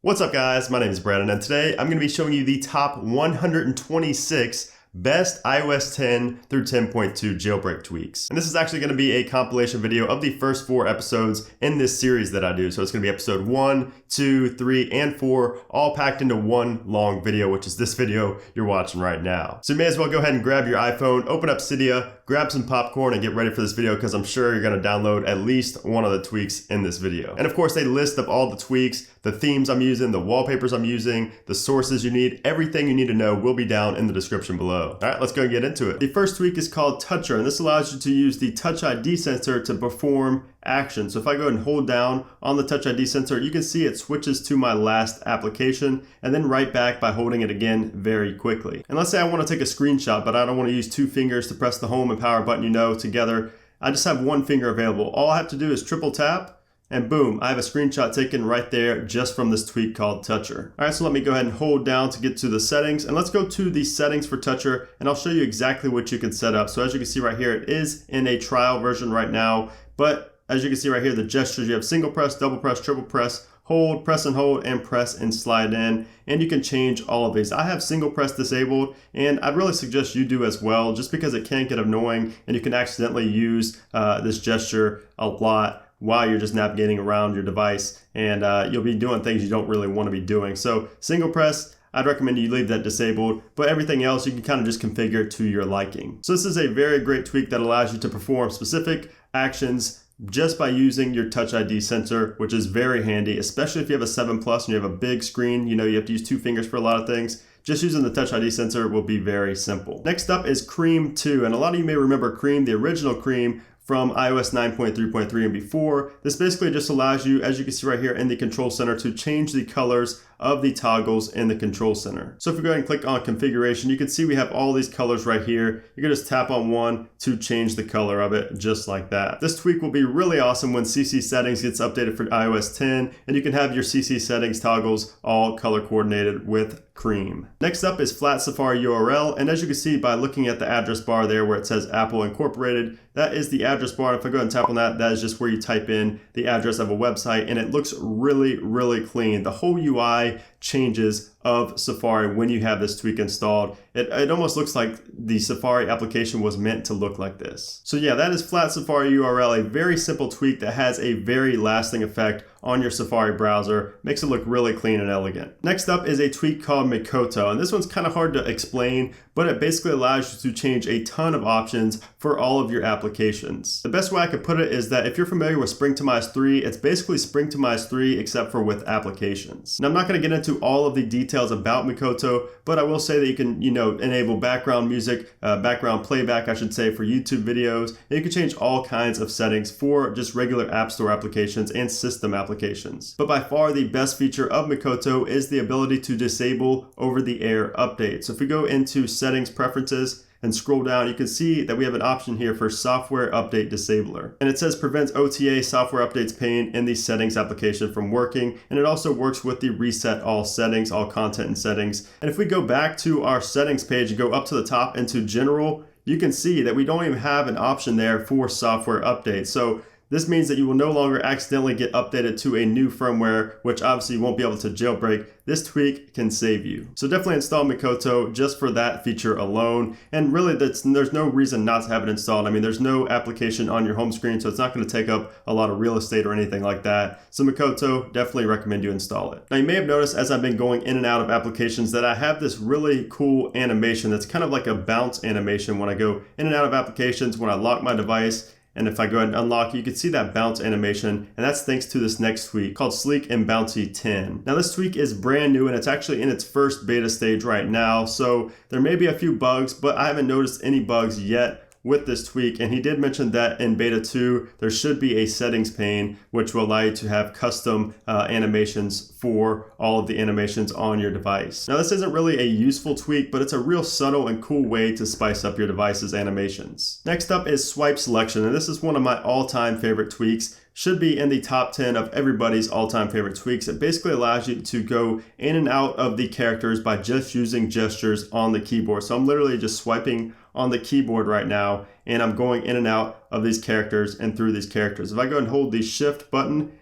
What's up guys, my name is Brandon and today I'm going to be showing you the top 126 best iOS 10 through 10.2 jailbreak tweaks. And this is actually going to be a compilation video of the first 4 episodes in this series that I do. So it's going to be episode 1, 2, 3, and 4 all packed into one long video, which is this video you're watching right now. So you may as well go ahead and grab your iPhone, open up Cydia, grab some popcorn and get ready for this video because I'm sure you're going to download at least one of the tweaks in this video. And of course, a list of all the tweaks, the themes I'm using, the wallpapers I'm using, the sources you need, everything you need to know will be down in the description below. All right, let's go and get into it. The first tweak is called Toucher, and this allows you to use the Touch ID sensor to perform action. So if I go ahead and hold down on the Touch ID sensor, you can see it switches to my last application and then right back by holding it again very quickly. And let's say I want to take a screenshot, but I don't want to use 2 fingers to press the home and power button, together. I just have 1 finger available. All I have to do is triple tap and boom, I have a screenshot taken right there just from this tweak called Toucher. All right, so let me go ahead and hold down to get to the settings, and let's go to the settings for Toucher and I'll show you exactly what you can set up. So as you can see right here, it is in a trial version right now, but as you can see right here, the gestures, you have single press, double press, triple press, hold, press and hold, and press and slide in, and you can change all of these. I have single press disabled, and I'd really suggest you do as well, just because it can get annoying and you can accidentally use this gesture a lot while you're just navigating around your device, and you'll be doing things you don't really want to be doing. So single press, I'd recommend you leave that disabled, but everything else you can kind of just configure to your liking. So this is a very great tweak that allows you to perform specific actions just by using your Touch ID sensor, which is very handy, especially if you have a 7 Plus and you have a big screen, you have to use 2 fingers for a lot of things. Just using the Touch ID sensor will be very simple. Next up is Cream 2, and a lot of you may remember Cream, the original Cream, from iOS 9.3.3 and before. This basically just allows you, as you can see right here in the control center, to change the colors of the toggles in the control center. So if we go ahead and click on configuration, you can see we have all these colors right here. You can just tap on one to change the color of it just like that. This tweak will be really awesome when CC settings gets updated for iOS 10, and you can have your CC settings toggles all color coordinated with Cream. Next up is FlatSafariURL, and as you can see by looking at the address bar there where it says Apple Incorporated, that is the address bar. If I go ahead and tap on that, that is just where you type in the address of a website, and it looks really, really clean. The whole UI changes of Safari when you have this tweak installed. It almost looks like the Safari application was meant to look like this. So yeah, that is FlatSafariURL, a very simple tweak that has a very lasting effect on your Safari browser. Makes it look really clean and elegant. Next up is a tweak called Mikoto, and this one's kind of hard to explain, but it basically allows you to change a ton of options for all of your applications. The best way I could put it is that if you're familiar with Springtomize 3, it's basically Springtomize 3 except for with applications. Now I'm not going to get into all of the details about Mikoto, but I will say that you can, enable background music, background playback, I should say, for YouTube videos. And you can change all kinds of settings for just regular App Store applications and system applications. But by far the best feature of Mikoto is the ability to disable over-the-air updates. So if we go into Settings Preferences and scroll down, you can see that we have an option here for Software Update Disabler. And it says prevents OTA software updates pane in the settings application from working. And it also works with the reset all settings, all content and settings. And if we go back to our settings page and go up to the top into general, you can see that we don't even have an option there for software updates. So this means that you will no longer accidentally get updated to a new firmware, which obviously you won't be able to jailbreak. This tweak can save you. So definitely install Mikoto just for that feature alone. And really there's no reason not to have it installed. I mean, there's no application on your home screen, so it's not going to take up a lot of real estate or anything like that. So Mikoto, definitely recommend you install it. Now you may have noticed as I've been going in and out of applications that I have this really cool animation that's kind of like a bounce animation when I go in and out of applications when I lock my device. And if I go ahead and unlock, you can see that bounce animation, and that's thanks to this next tweak called Sleek and Bouncy 10. Now this tweak is brand new and it's actually in its first beta stage right now, so there may be a few bugs, but I haven't noticed any bugs yet with this tweak. And he did mention that in beta 2 there should be a settings pane which will allow you to have custom animations for all of the animations on your device. Now this isn't really a useful tweak, but it's a real subtle and cool way to spice up your device's animations. Next up is SwipeSelection, and this is one of my all-time favorite tweaks. Should be in the top 10 of everybody's all-time favorite tweaks. It basically allows you to go in and out of the characters by just using gestures on the keyboard. So I'm literally just swiping on the keyboard right now, and I'm going in and out of these characters and through these characters. If I go and hold the shift button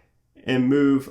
and move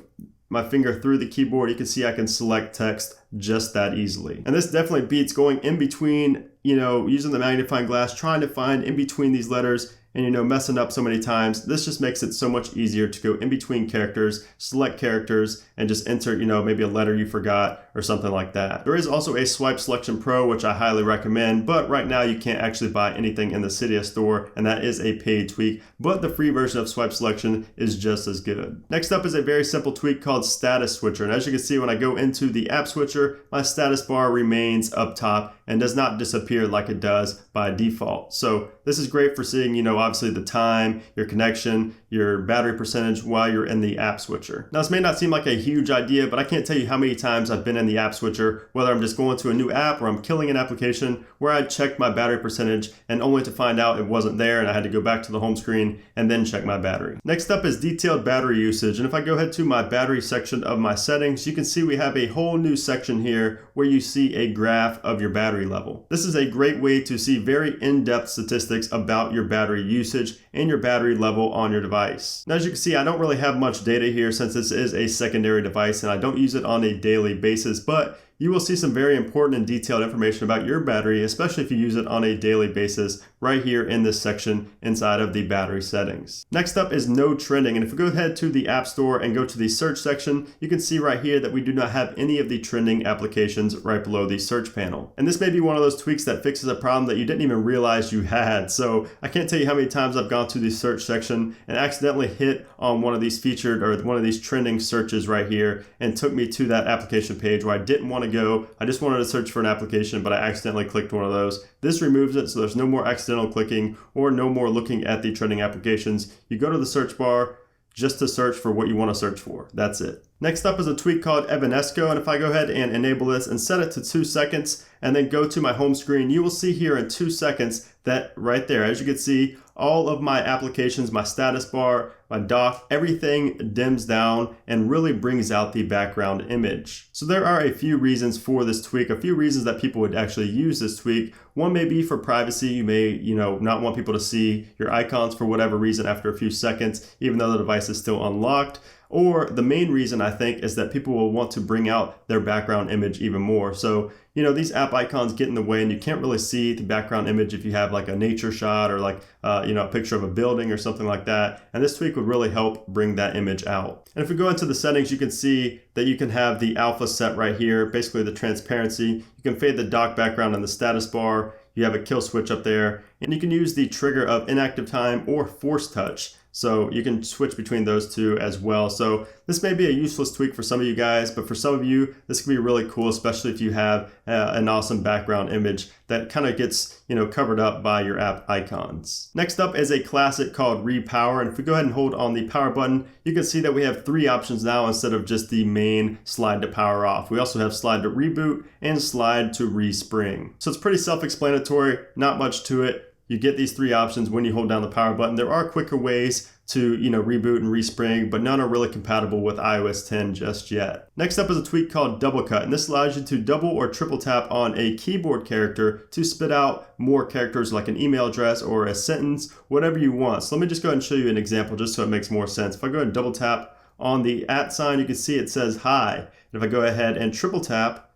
my finger through the keyboard, you can see I can select text just that easily. And this definitely beats going in between, using the magnifying glass, trying to find in between these letters and messing up so many times. This just makes it so much easier to go in between characters, select characters, and just enter, maybe a letter you forgot or something like that. There is also a SwipeSelection Pro, which I highly recommend, but right now you can't actually buy anything in the Cydia store, and that is a paid tweak, but the free version of SwipeSelection is just as good. Next up is a very simple tweak called StatusSwitcher, and as you can see, when I go into the app switcher, my status bar remains up top and does not disappear like it does by default. So this is great for seeing, obviously the time, your connection, your battery percentage while you're in the app switcher. Now, this may not seem like a huge idea, but I can't tell you how many times I've been in the app switcher, whether I'm just going to a new app or I'm killing an application, where I checked my battery percentage and only to find out it wasn't there and I had to go back to the home screen and then check my battery. Next up is detailed battery usage. And if I go ahead to my battery section of my settings, you can see we have a whole new section here where you see a graph of your battery level. This is a great way to see very in-depth statistics about your battery usage and your battery level on your device. Now, as you can see, I don't really have much data here since this is a secondary device and I don't use it on a daily basis, but you will see some very important and detailed information about your battery, especially if you use it on a daily basis right here in this section inside of the battery settings. Next up is NoTrending, and if we go ahead to the App Store and go to the search section, you can see right here that we do not have any of the trending applications right below the search panel. And this may be one of those tweaks that fixes a problem that you didn't even realize you had. So I can't tell you how many times I've gone to the search section and accidentally hit on one of these featured or one of these trending searches right here and took me to that application page where I didn't want to go. I just wanted to search for an application, but I accidentally clicked one of those. This removes it, so there's no more accidental clicking or no more looking at the trending applications. You go to the search bar just to search for what you want to search for. That's it. Next up is a tweak called Evanesco, and if I go ahead and enable this and set it to 2 seconds and then go to my home screen, you will see here in 2 seconds that right there, as you can see, all of my applications, my status bar, my dock, everything dims down and really brings out the background image. So there are a few reasons for this tweak, a few reasons that people would actually use this tweak. One may be for privacy. You may, not want people to see your icons for whatever reason after a few seconds, even though the device is still unlocked. Or the main reason, I think, is that people will want to bring out their background image even more. So, these app icons get in the way and you can't really see the background image if you have like a nature shot or like, a picture of a building or something like that. And this tweak would really help bring that image out. And if we go into the settings, you can see that you can have the alpha set right here, basically the transparency. You can fade the dock background in the status bar. You have a kill switch up there, and you can use the trigger of inactive time or force touch. So you can switch between those two as well. So this may be a useless tweak for some of you guys, but for some of you, this can be really cool, especially if you have an awesome background image that kind of gets, covered up by your app icons. Next up is a classic called RePower. And if we go ahead and hold on the power button, you can see that we have 3 options now instead of just the main slide to power off. We also have slide to reboot and slide to respring. So it's pretty self-explanatory, not much to it. You get these 3 options when you hold down the power button. There are quicker ways to, reboot and respring, but none are really compatible with iOS 10 just yet. Next up is a tweak called DoubleCut, and this allows you to double or triple tap on a keyboard character to spit out more characters like an email address or a sentence, whatever you want. So let me just go ahead and show you an example just so it makes more sense. If I go ahead and double tap on the @ sign, you can see it says hi. And if I go ahead and triple tap,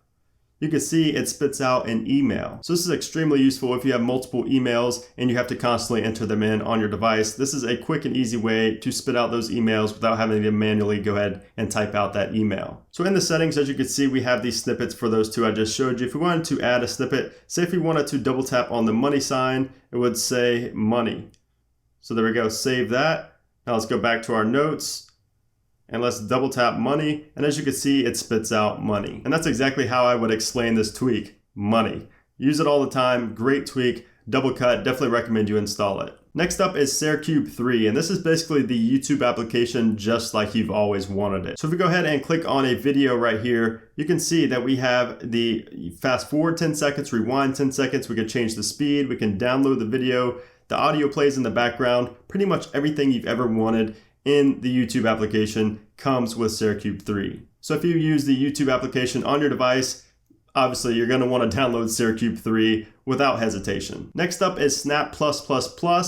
you can see it spits out an email. So this is extremely useful if you have multiple emails and you have to constantly enter them in on your device. This is a quick and easy way to spit out those emails without having to manually go ahead and type out that email. So in the settings, as you can see, we have these snippets for those 2 I just showed you. If we wanted to add a snippet, say if we wanted to double tap on the money sign, it would say money. So there we go, save that. Now let's go back to our notes. And let's double tap money, and as you can see, it spits out money. And that's exactly how I would explain this tweak, money. Use it all the time, great tweak, DoubleCut, definitely recommend you install it. Next up is Cercube 3, and this is basically the YouTube application just like you've always wanted it. So if we go ahead and click on a video right here, you can see that we have the fast forward 10 seconds, rewind 10 seconds, we can change the speed, we can download the video, the audio plays in the background, pretty much everything you've ever wanted in the YouTube application comes with Cercube 3. So if you use the YouTube application on your device, obviously you're going to want to download Cercube 3 without hesitation. Next up is Snap+++,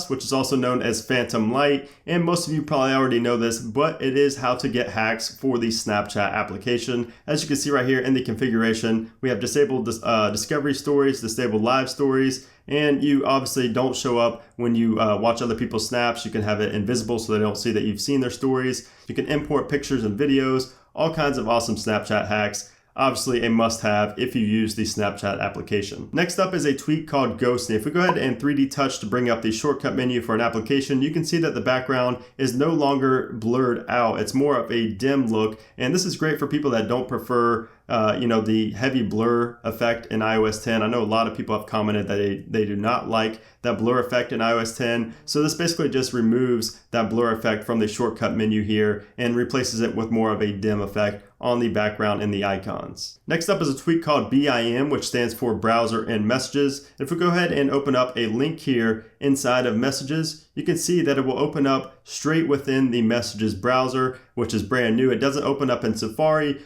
which is also known as Phantom Light, and most of you probably already know this, but it is how to get hacks for the Snapchat application. As you can see right here in the configuration, we have disabled discovery stories, disabled live stories, and you obviously don't show up when you watch other people's snaps. You can have it invisible so they don't see that you've seen their stories. You can import pictures and videos, all kinds of awesome Snapchat hacks. Obviously a must-have if you use the Snapchat application. Next up is a tweak called Ghosty. If we go ahead and 3D touch to bring up the shortcut menu for an application, you can see that the background is no longer blurred out. It's more of a dim look, and this is great for people that don't prefer the heavy blur effect in iOS 10. I know a lot of people have commented that they do not like that blur effect in iOS 10. So this basically just removes that blur effect from the shortcut menu here and replaces it with more of a dim effect on the background and the icons. Next up is a tweak called BIM, which stands for Browser and Messages. If we go ahead and open up a link here inside of Messages, you can see that it will open up straight within the Messages browser, which is brand new. It doesn't open up in Safari.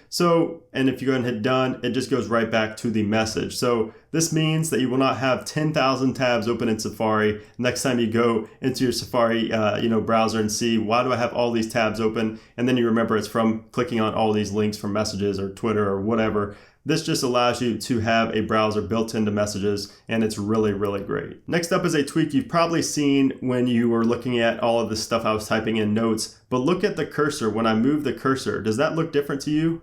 And if you go ahead and hit done, it just goes right back to the message. So this means that you will not have 10,000 tabs open in Safari next time you go into your Safari browser and see, why do I have all these tabs open? And then you remember it's from clicking on all these links from Messages or Twitter or whatever. This just allows you to have a browser built into Messages, and it's really, really great. Next up is a tweak you've probably seen when you were looking at all of the stuff I was typing in notes, but look at the cursor. When I move the cursor, does that look different to you?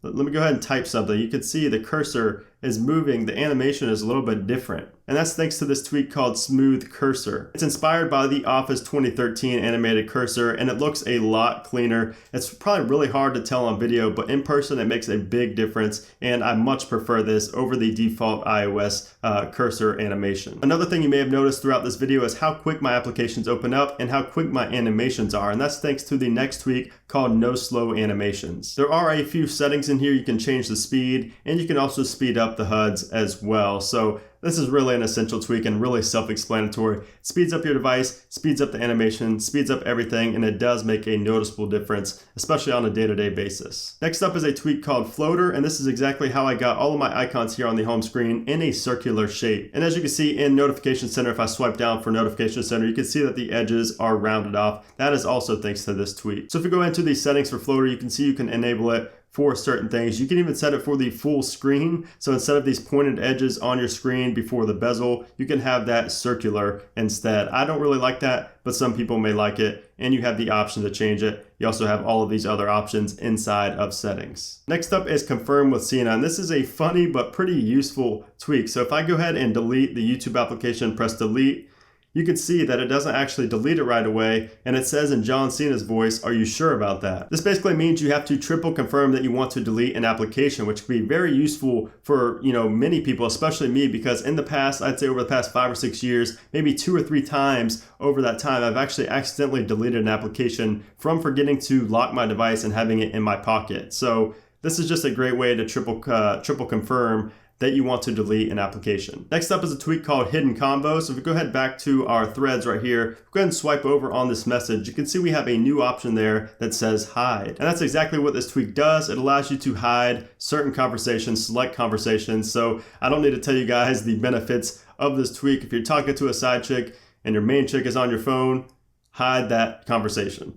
Let me go ahead and type something. You can see the cursor is moving. The animation is a little bit different. And that's thanks to this tweak called SmoothCursor. It's inspired by the Office 2013 animated cursor, and it looks a lot cleaner. It's probably really hard to tell on video, but in person it makes a big difference, and I much prefer this over the default iOS cursor animation. Another thing you may have noticed throughout this video is how quick my applications open up and how quick my animations are, and that's thanks to the next tweak called NoSlowAnimations. There are a few settings in here. You can change the speed, and you can also speed up the HUDs as well. So this is really an essential tweak and really self-explanatory. It speeds up your device, speeds up the animation, speeds up everything, and it does make a noticeable difference, especially on a day-to-day basis. Next up is a tweak called Floater, and this is exactly how I got all of my icons here on the home screen in a circular shape. And as you can see in Notification Center, if I swipe down for Notification Center, you can see that the edges are rounded off. That is also thanks to this tweak. So if you go into the settings for Floater, you can see you can enable it for certain things. You can even set it for the full screen. So instead of these pointed edges on your screen before the bezel, you can have that circular instead. I don't really like that, but some people may like it, and you have the option to change it. You also have all of these other options inside of settings. Next up is ConfirmWithCena, and this is a funny but pretty useful tweak. So if I go ahead and delete the YouTube application, press delete, you can see that it doesn't actually delete it right away, and it says in John Cena's voice, "Are you sure about that?" This basically means you have to triple confirm that you want to delete an application, which can be very useful for many people, especially me, because in the past, I'd say over the past 5 or 6 years, maybe 2 or 3 times over that time, I've actually accidentally deleted an application from forgetting to lock my device and having it in my pocket. So this is just a great way to triple confirm that you want to delete an application. Next up is a tweak called HiddenConvos. So if we go ahead back to our threads right here, go ahead and swipe over on this message. You can see we have a new option there that says hide. And that's exactly what this tweak does. It allows you to hide certain conversations, select conversations. So I don't need to tell you guys the benefits of this tweak. If you're talking to a side chick and your main chick is on your phone, hide that conversation.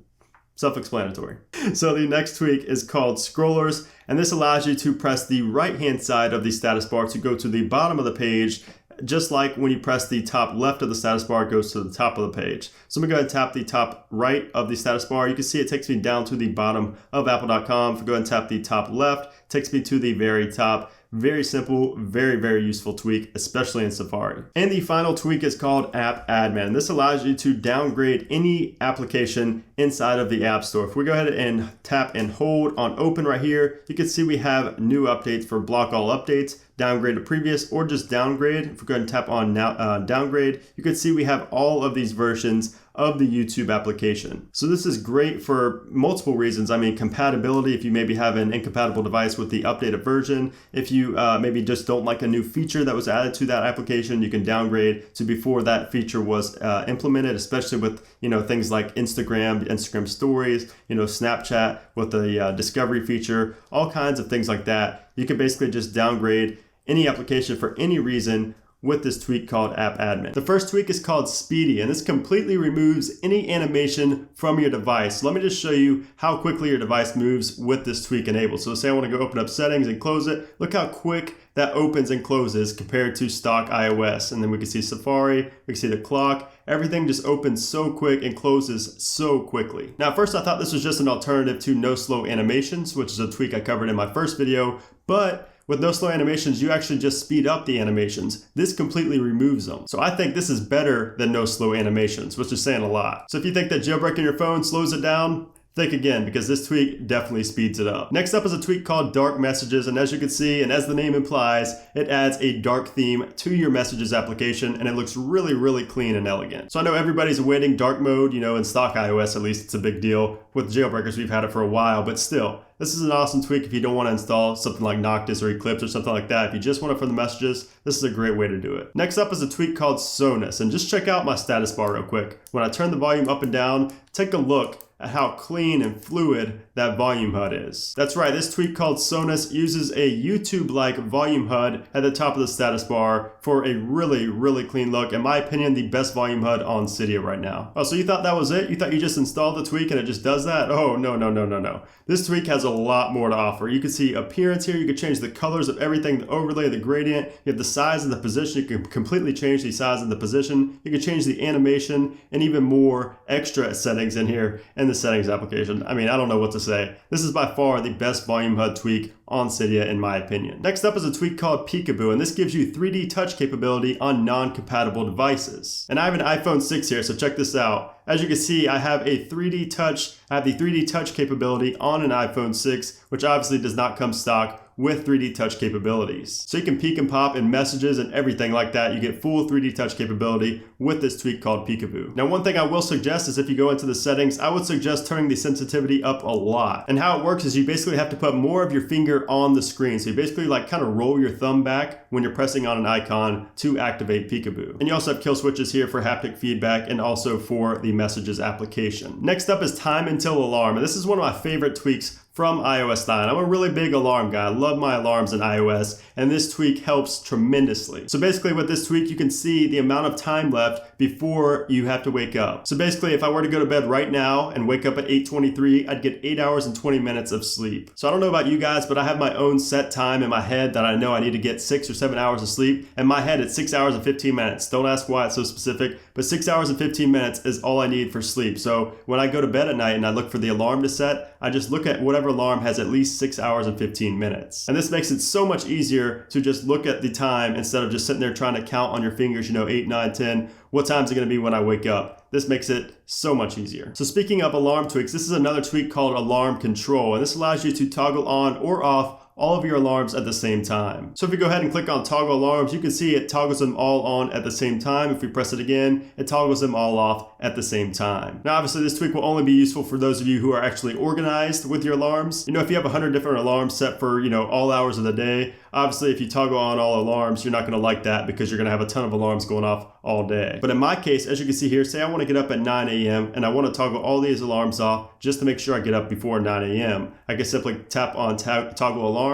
Self-explanatory. So the next tweak is called Skrollerz, and this allows you to press the right-hand side of the status bar to go to the bottom of the page, just like when you press the top left of the status bar, it goes to the top of the page. So I'm gonna go ahead and tap the top right of the status bar. You can see it takes me down to the bottom of apple.com. If I go ahead and tap the top left, it takes me to the very top. Very simple, very, very useful tweak, especially in Safari. And the final tweak is called App Admin. This allows you to downgrade any application inside of the App Store. If we go ahead and tap and hold on open right here, you can see we have new updates for block all updates, downgrade to previous, or just downgrade. If we go ahead and tap on now, downgrade, you can see we have all of these versions of the YouTube application. So this is great for multiple reasons. I mean, compatibility, if you maybe have an incompatible device with the updated version, if you maybe just don't like a new feature that was added to that application, you can downgrade to before that feature was implemented, especially with, things like Instagram stories, Snapchat with the discovery feature, all kinds of things like that. You can basically just downgrade any application for any reason with this tweak called App Admin. The first tweak is called Speedy, and this completely removes any animation from your device. Let me just show you how quickly your device moves with this tweak enabled. So say I want to go open up settings and close it. Look how quick that opens and closes compared to stock iOS. And then we can see Safari, we can see the clock. Everything just opens so quick and closes so quickly. Now, at first I thought this was just an alternative to NoSlowAnimations, which is a tweak I covered in my first video, but with NoSlowAnimations, you actually just speed up the animations. This completely removes them. So I think this is better than NoSlowAnimations, which is saying a lot. So if you think that jailbreaking your phone slows it down, think again, because this tweak definitely speeds it up. Next up is a tweak called DarkMessages, and as you can see, and as the name implies, it adds a dark theme to your messages application, and it looks really, really clean and elegant. So I know everybody's awaiting dark mode, in stock iOS, at least it's a big deal. With jailbreakers, we've had it for a while, but still, this is an awesome tweak if you don't want to install something like Noctis or Eclipse or something like that. If you just want it for the messages, this is a great way to do it. Next up is a tweak called Sonus, and just check out my status bar real quick. When I turn the volume up and down, take a look at how clean and fluid that volume HUD is. That's right, this tweak called Sonus uses a YouTube-like volume HUD at the top of the status bar for a really, really clean look. In my opinion, the best volume HUD on Cydia right now. Oh, so you thought that was it? You thought you just installed the tweak and it just does that? Oh, no. This tweak has a lot more to offer. You can see appearance here. You can change the colors of everything, the overlay, the gradient. You have the size and the position. You can completely change the size and the position. You can change the animation and even more extra settings in here in the settings application. I mean, I don't know what to say. This is by far the best volume HUD tweak on Cydia in my opinion. Next up is a tweak called Peekaboo, and this gives you 3D touch capability on non-compatible devices. And I have an iPhone 6 here, so check this out. As you can see, I have the 3D touch capability on an iPhone 6, which obviously does not come stock with 3D touch capabilities. So you can peek and pop in messages and everything like that. You get full 3D touch capability with this tweak called Peekaboo. Now, one thing I will suggest is if you go into the settings, I would suggest turning the sensitivity up a lot. And how it works is you basically have to put more of your finger on the screen. So you basically kind of roll your thumb back when you're pressing on an icon to activate Peekaboo. And you also have kill switches here for haptic feedback and also for the messages application. Next up is TimeUntilAlarm, and this is one of my favorite tweaks from iOS 9. I'm a really big alarm guy. I love my alarms in iOS, and this tweak helps tremendously. So basically with this tweak, you can see the amount of time left before you have to wake up. So basically, if I were to go to bed right now and wake up at 8:23, I'd get 8 hours and 20 minutes of sleep. So I don't know about you guys, but I have my own set time in my head that I know I need to get 6 or 7 hours of sleep. In my head, it's 6 hours and 15 minutes. Don't ask why it's so specific, but 6 hours and 15 minutes is all I need for sleep. So when I go to bed at night and I look for the alarm to set, I just look at whatever alarm has at least 6 hours and 15 minutes. And this makes it so much easier to just look at the time instead of just sitting there trying to count on your fingers, 8, 9, 10. What time is it going to be when I wake up? This makes it so much easier. So speaking of alarm tweaks, this is another tweak called AlarmControl, and this allows you to toggle on or off all of your alarms at the same time. So if you go ahead and click on toggle alarms, you can see it toggles them all on at the same time. If we press it again, it toggles them all off at the same time. Now, obviously this tweak will only be useful for those of you who are actually organized with your alarms. If you have 100 different alarms set for, all hours of the day, obviously if you toggle on all alarms, you're not gonna like that because you're gonna have a ton of alarms going off all day. But in my case, as you can see here, say I wanna get up at 9 a.m. and I wanna toggle all these alarms off just to make sure I get up before 9 a.m. I can simply tap on toggle alarms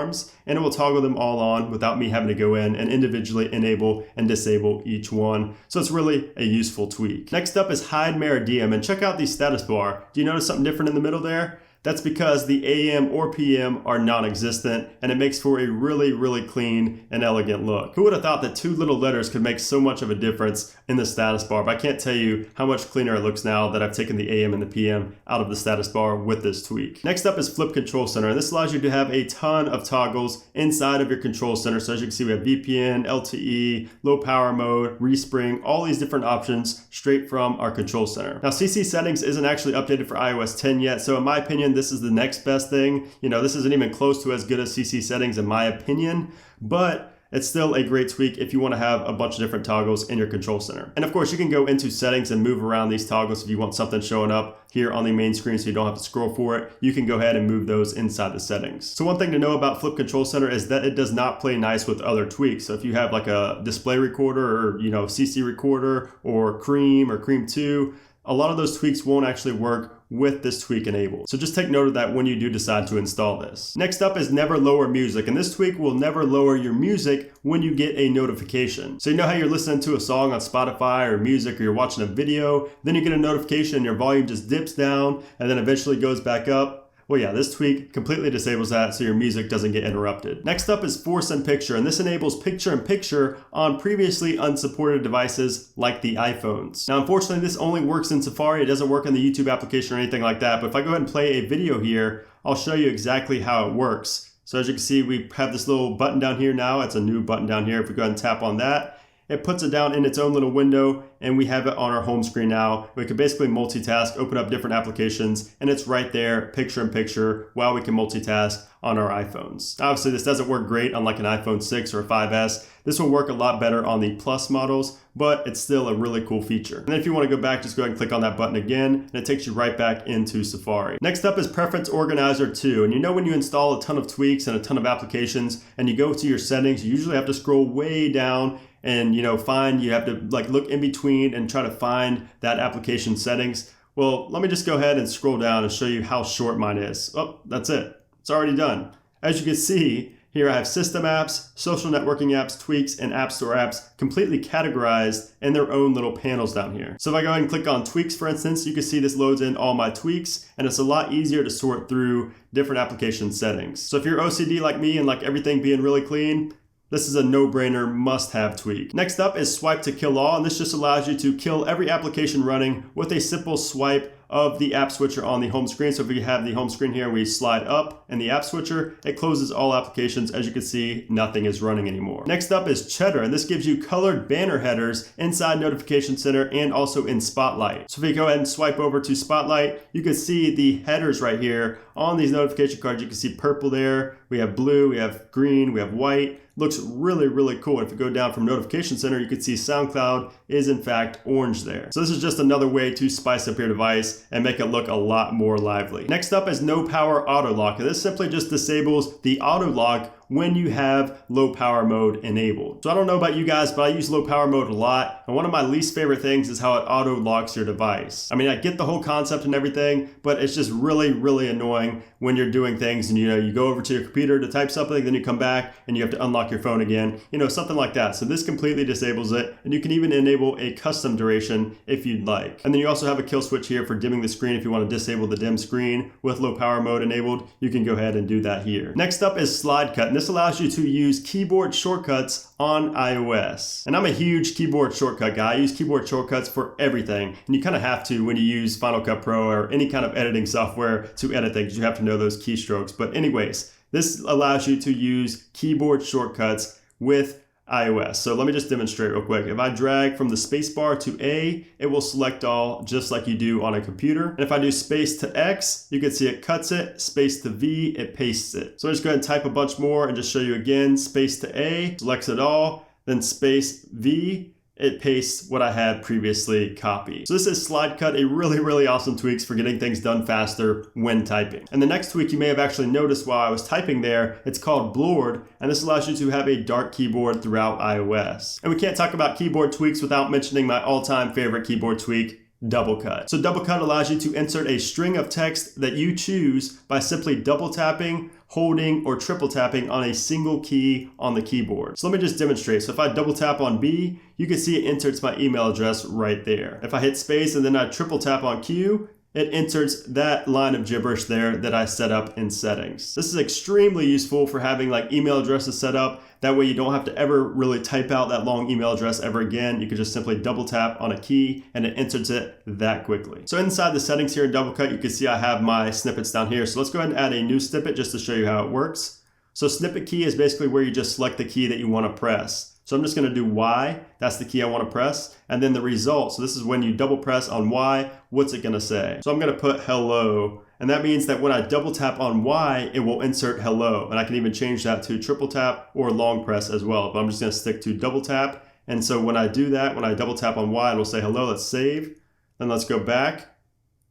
and it will toggle them all on without me having to go in and individually enable and disable each one. So it's really a useful tweak. Next up is HideMeridiem, and check out the status bar. Do you notice something different in the middle there? That's because the AM or PM are non-existent, and it makes for a really, really clean and elegant look. Who would have thought that 2 little letters could make so much of a difference in the status bar? But I can't tell you how much cleaner it looks now that I've taken the AM and the PM out of the status bar with this tweak. Next up is FlipControlCenter, and this allows you to have a ton of toggles inside of your control center. So as you can see, we have VPN, LTE, low power mode, respring, all these different options straight from our control center. Now, CC settings isn't actually updated for iOS 10 yet, so in my opinion, this is the next best thing. This isn't even close to as good as CC settings in my opinion, but it's still a great tweak if you want to have a bunch of different toggles in your control center. And of course, you can go into settings and move around these toggles if you want something showing up here on the main screen so you don't have to scroll for it. You can go ahead and move those inside the settings. So one thing to know about FlipControlCenter is that it does not play nice with other tweaks. So if you have like a display recorder or CC recorder or Cream or Cream 2, a lot of those tweaks won't actually work with this tweak enabled. So just take note of that when you do decide to install this. Next up is never lower music, and this tweak will never lower your music when you get a notification. So you know how you're listening to a song on Spotify or music, or you're watching a video, then you get a notification and your volume just dips down and then eventually goes back up. Well, yeah, this tweak completely disables that so your music doesn't get interrupted. Next up is Force in Picture, and this enables picture-in-picture on previously unsupported devices like the iPhones. Now, unfortunately, this only works in Safari. It doesn't work in the YouTube application or anything like that, but if I go ahead and play a video here, I'll show you exactly how it works. So as you can see, we have this little button down here now. It's a new button down here. If we go ahead and tap on that, it puts it down in its own little window, and we have it on our home screen now. We can basically multitask, open up different applications, and it's right there, picture in picture, while we can multitask on our iPhones. Obviously, this doesn't work great on like an iPhone 6 or a 5S. This will work a lot better on the Plus models, but it's still a really cool feature. And then if you want to go back, just go ahead and click on that button again, and it takes you right back into Safari. Next up is Preference Organizer 2. And you know when you install a ton of tweaks and a ton of applications, and you go to your settings, you usually have to scroll way down and you have to like look in between and try to find that application settings. Well, let me just go ahead and scroll down and show you how short mine is. Oh, that's it. It's already done. As you can see, here I have system apps, social networking apps, tweaks, and app store apps completely categorized in their own little panels down here. So if I go ahead and click on tweaks, for instance, you can see this loads in all my tweaks, and it's a lot easier to sort through different application settings. So if you're OCD like me and like everything being really clean, this is a no-brainer must-have tweak. Next up is Swipe to Kill All, and this just allows you to kill every application running with a simple swipe of the app switcher on the home screen. So if we have the home screen here, we slide up in the app switcher, it closes all applications. As you can see, nothing is running anymore. Next up is Cheddar, and this gives you colored banner headers inside Notification Center and also in Spotlight. So if you go ahead and swipe over to Spotlight, you can see the headers right here on these notification cards. You can see purple there, we have blue, we have green, we have white. Looks really, really cool. If you go down from Notification Center, you can see SoundCloud is in fact orange there. So this is just another way to spice up your device and make it look a lot more lively. Next up is No Power Auto Lock. And this simply just disables the auto lock when you have low power mode enabled. So I don't know about you guys, but I use low power mode a lot. And one of my least favorite things is how it auto locks your device. I mean, I get the whole concept and everything, but it's just really, really annoying when you're doing things and you go over to your computer to type something, then you come back and you have to unlock your phone again, something like that. So this completely disables it. And you can even enable a custom duration if you'd like. And then you also have a kill switch here for dimming the screen. If you want to disable the dim screen with low power mode enabled, you can go ahead and do that here. Next up is Slide Cut. And this allows you to use keyboard shortcuts on iOS. And I'm a huge keyboard shortcut guy. I use keyboard shortcuts for everything. And you kind of have to when you use Final Cut Pro or any kind of editing software to edit things. You have to know those keystrokes. But anyways, this allows you to use keyboard shortcuts with iOS. So let me just demonstrate real quick. If I drag from the spacebar to A, it will select all just like you do on a computer. And if I do space to X, you can see it cuts it, space to V, it pastes it. So I'm just going to type a bunch more and just show you again. Space to A, selects it all, then space V, it pastes what I had previously copied. So this is Slide Cut, a really, really awesome tweaks for getting things done faster when typing. And the next tweak you may have actually noticed while I was typing there, it's called Blurred, and this allows you to have a dark keyboard throughout iOS. And we can't talk about keyboard tweaks without mentioning my all-time favorite keyboard tweak, DoubleCut. So DoubleCut allows you to insert a string of text that you choose by simply double tapping, holding, or triple tapping on a single key on the keyboard. So let me just demonstrate. So if I double tap on B, you can see it inserts my email address right there. If I hit space and then I triple tap on Q, it inserts that line of gibberish there that I set up in settings. This is extremely useful for having like email addresses set up. That way you don't have to ever really type out that long email address ever again. You can just simply double tap on a key and it inserts it that quickly. So inside the settings here in DoubleCut, you can see I have my snippets down here. So let's go ahead and add a new snippet just to show you how it works. So snippet key is basically where you just select the key that you want to press. So I'm just going to do Y, that's the key I want to press, and then the result. So this is when you double press on Y, what's it going to say? So I'm going to put hello, And that means that when I double tap on Y, it will insert hello. And I can even change that to triple tap or long press as well. But I'm just going to stick to double tap. And so when I do that, when I double tap on Y, it'll say hello. Let's save. Then let's go back.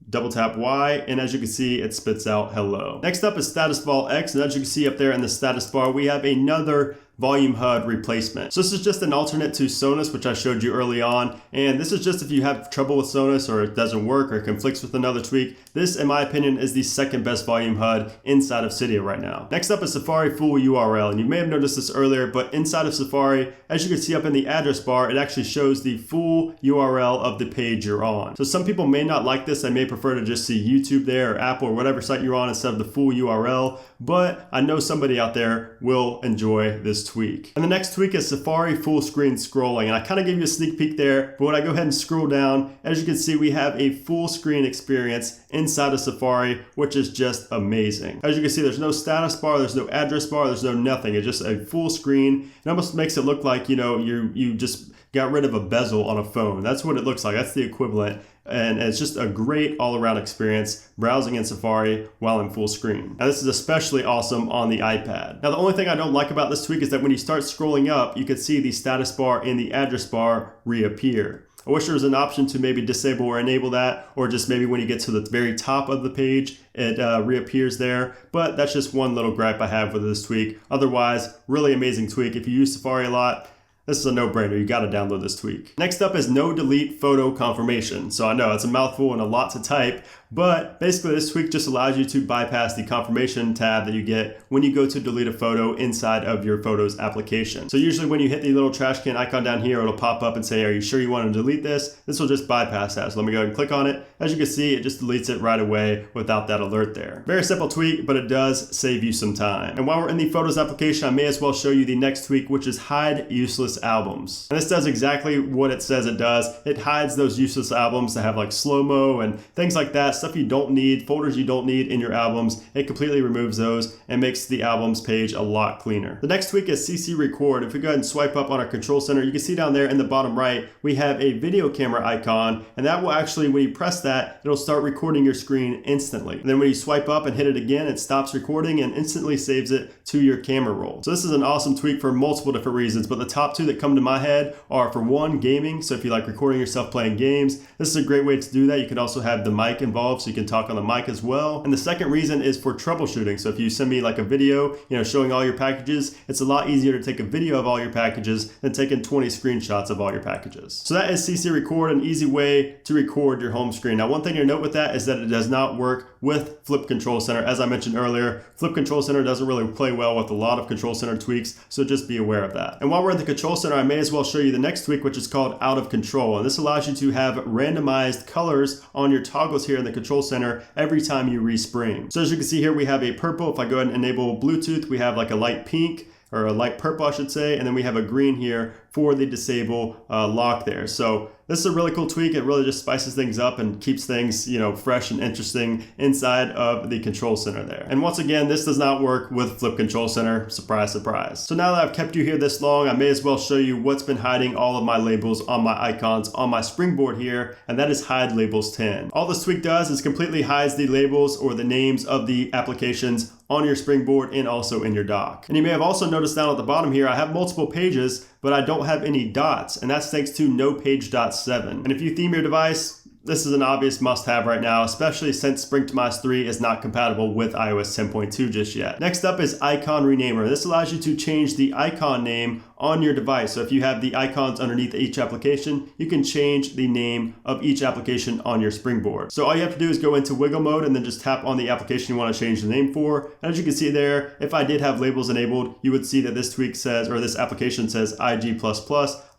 Double tap Y, and as you can see, it spits out hello. Next up is Status Vol X, and as you can see up there in the status bar, we have another volume HUD replacement. So this is just an alternate to Sonus, which I showed you early on, and this is just if you have trouble with Sonus or it doesn't work or it conflicts with another tweak. This, in my opinion, is the second best volume HUD inside of Cydia right now. Next up is Safari Full URL, and you may have noticed this earlier, but inside of Safari, as you can see up in the address bar, it actually shows the full URL of the page you're on. So some people may not like this. They may prefer to just see YouTube there or Apple or whatever site you're on instead of the full URL, but I know somebody out there will enjoy this tweak. And the next tweak is Safari full screen scrolling. And I kind of gave you a sneak peek there, but when I go ahead and scroll down, as you can see, we have a full screen experience inside of Safari, which is just amazing. As you can see, there's no status bar, there's no address bar, there's no nothing. It's just a full screen. It almost makes it look like, you know, you just got rid of a bezel on a phone. That's what it looks like. That's the equivalent. And it's just a great all-around experience browsing in Safari while in full screen. Now this is especially awesome on the iPad. Now the only thing I don't like about this tweak is that when you start scrolling up, you can see the status bar and the address bar reappear. I wish there was an option to maybe disable or enable that, or just maybe when you get to the very top of the page, it reappears there. But that's just one little gripe I have with this tweak. Otherwise, really amazing tweak. If you use Safari a lot, this is a no-brainer. You got to download this tweak. Next up is no delete photo confirmation. So I know it's a mouthful and a lot to type, but basically this tweak just allows you to bypass the confirmation tab that you get when you go to delete a photo inside of your Photos application. So usually when you hit the little trash can icon down here, it'll pop up and say, are you sure you want to delete this? This will just bypass that. So let me go ahead and click on it. As you can see, it just deletes it right away without that alert there. Very simple tweak, but it does save you some time. And while we're in the Photos application, I may as well show you the next tweak, which is hide useless albums. And this does exactly what it says it does. It hides those useless albums that have like slow-mo and things like that, stuff you don't need, folders you don't need in your albums. It completely removes those and makes the albums page a lot cleaner. The next tweak is CC Record. If we go ahead and swipe up on our control center, you can see down there in the bottom right, we have a video camera icon, and that will actually, when you press that, it'll start recording your screen instantly. And then when you swipe up and hit it again, it stops recording and instantly saves it to your camera roll. So this is an awesome tweak for multiple different reasons, but the top two that come to my head are, for one, gaming. So if you like recording yourself playing games, this is a great way to do that. You can also have the mic involved, so you can talk on the mic as well. And the second reason is for troubleshooting. So if you send me like a video, showing all your packages, it's a lot easier to take a video of all your packages than taking 20 screenshots of all your packages. So that is CC Record, an easy way to record your home screen. Now, one thing to note with that is that it does not work with FlipControlCenter. As I mentioned earlier, FlipControlCenter doesn't really play well with a lot of Control Center tweaks, so just be aware of that. And while we're in the Control Center, I may as well show you the next tweak, which is called Out of Control. And this allows you to have randomized colors on your toggles here in the Control Center every time you respring. So as you can see here, we have a purple. If I go ahead and enable Bluetooth, we have like a light pink, or a light purple I should say, and then we have a green here for the disable lock there. So this is a really cool tweak. It really just spices things up and keeps things, fresh and interesting inside of the Control Center there. And once again, this does not work with FlipControlCenter. Surprise, surprise. So now that I've kept you here this long, I may as well show you what's been hiding all of my labels on my icons on my springboard here, and that is Hide Labels 10. All this tweak does is completely hides the labels or the names of the applications on your springboard and also in your dock. And you may have also noticed down at the bottom here, I have multiple pages, but I don't have any dots, and that's thanks to NoPage.7. And if you theme your device, this is an obvious must-have right now, especially since Springtomize 3 is not compatible with iOS 10.2 just yet. Next up is Icon Renamer. This allows you to change the icon name on your device. So if you have the icons underneath each application, you can change the name of each application on your springboard. So all you have to do is go into wiggle mode and then just tap on the application you want to change the name for. And as you can see there, if I did have labels enabled, you would see that this tweak says, or this application says IG++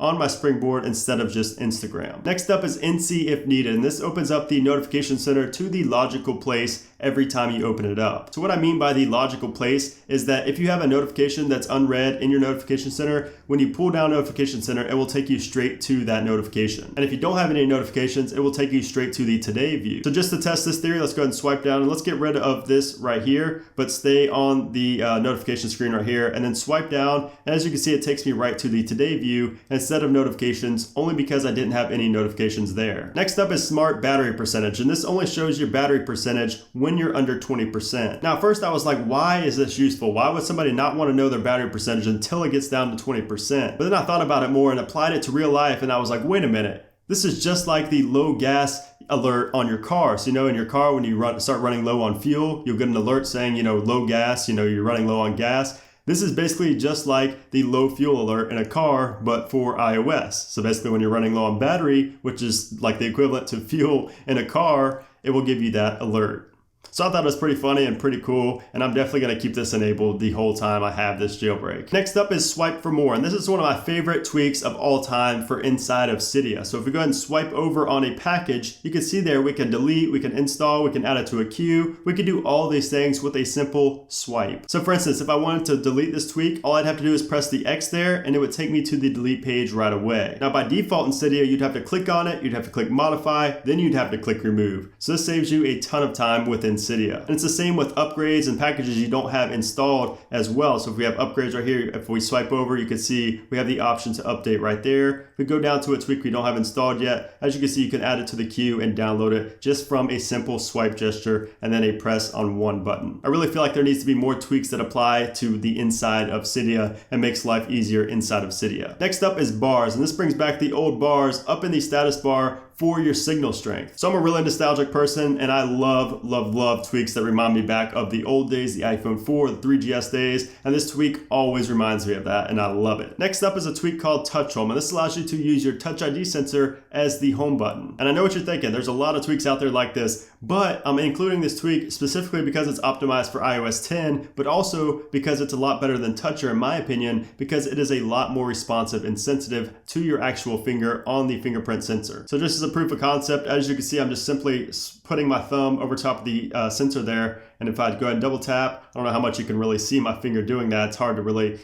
on my springboard instead of just Instagram. Next up is NC if needed, and this opens up the notification center to the logical place every time you open it up. So what I mean by the logical place is that if you have a notification that's unread in your notification center, when you pull down notification center, it will take you straight to that notification. And if you don't have any notifications, it will take you straight to the today view. So just to test this theory, let's go ahead and swipe down and let's get rid of this right here, but stay on the notification screen right here and then swipe down. And as you can see, it takes me right to the today view instead of notifications, only because I didn't have any notifications there. Next up is Smart Battery Percentage, and this only shows your battery percentage when when you're under 20%. Now, at first I was like, why is this useful? Why would somebody not want to know their battery percentage until it gets down to 20%? But then I thought about it more and applied it to real life, and I was like, wait a minute. This is just like the low gas alert on your car. So, in your car, when you start running low on fuel, you'll get an alert saying, low gas, you're running low on gas. This is basically just like the low fuel alert in a car, but for iOS. So basically when you're running low on battery, which is like the equivalent to fuel in a car, it will give you that alert. So I thought it was pretty funny and pretty cool, and I'm definitely going to keep this enabled the whole time I have this jailbreak. Next up is Swipe for More, and this is one of my favorite tweaks of all time for inside of Cydia. So if we go ahead and swipe over on a package, you can see there we can delete, we can install, we can add it to a queue. We can do all these things with a simple swipe. So for instance, if I wanted to delete this tweak, all I'd have to do is press the X there, and it would take me to the delete page right away. Now by default in Cydia, you'd have to click on it, you'd have to click modify, then you'd have to click remove. So this saves you a ton of time within Cydia. And it's the same with upgrades and packages you don't have installed as well. So if we have upgrades right here, if we swipe over, you can see we have the option to update right there. If we go down to a tweak we don't have installed yet, as you can see, you can add it to the queue and download it just from a simple swipe gesture and then a press on one button. I really feel like there needs to be more tweaks that apply to the inside of Cydia and makes life easier inside of Cydia. Next up is bars, and this brings back the old bars up in the status bar for your signal strength. So I'm a really nostalgic person, and I love tweaks that remind me back of the old days, the iPhone 4, the 3GS days, and this tweak always reminds me of that, and I love it. Next up is a tweak called Touch Home, and this allows you to use your Touch ID sensor as the home button. And I know what you're thinking, there's a lot of tweaks out there like this, but I'm including this tweak specifically because it's optimized for iOS 10, but also because it's a lot better than Toucher in my opinion, because it is a lot more responsive and sensitive to your actual finger on the fingerprint sensor. So just as a proof of concept, as you can see, I'm just simply putting my thumb over top of the sensor there, and if I go ahead and double tap, I don't know how much you can really see my finger doing that. It's hard to really,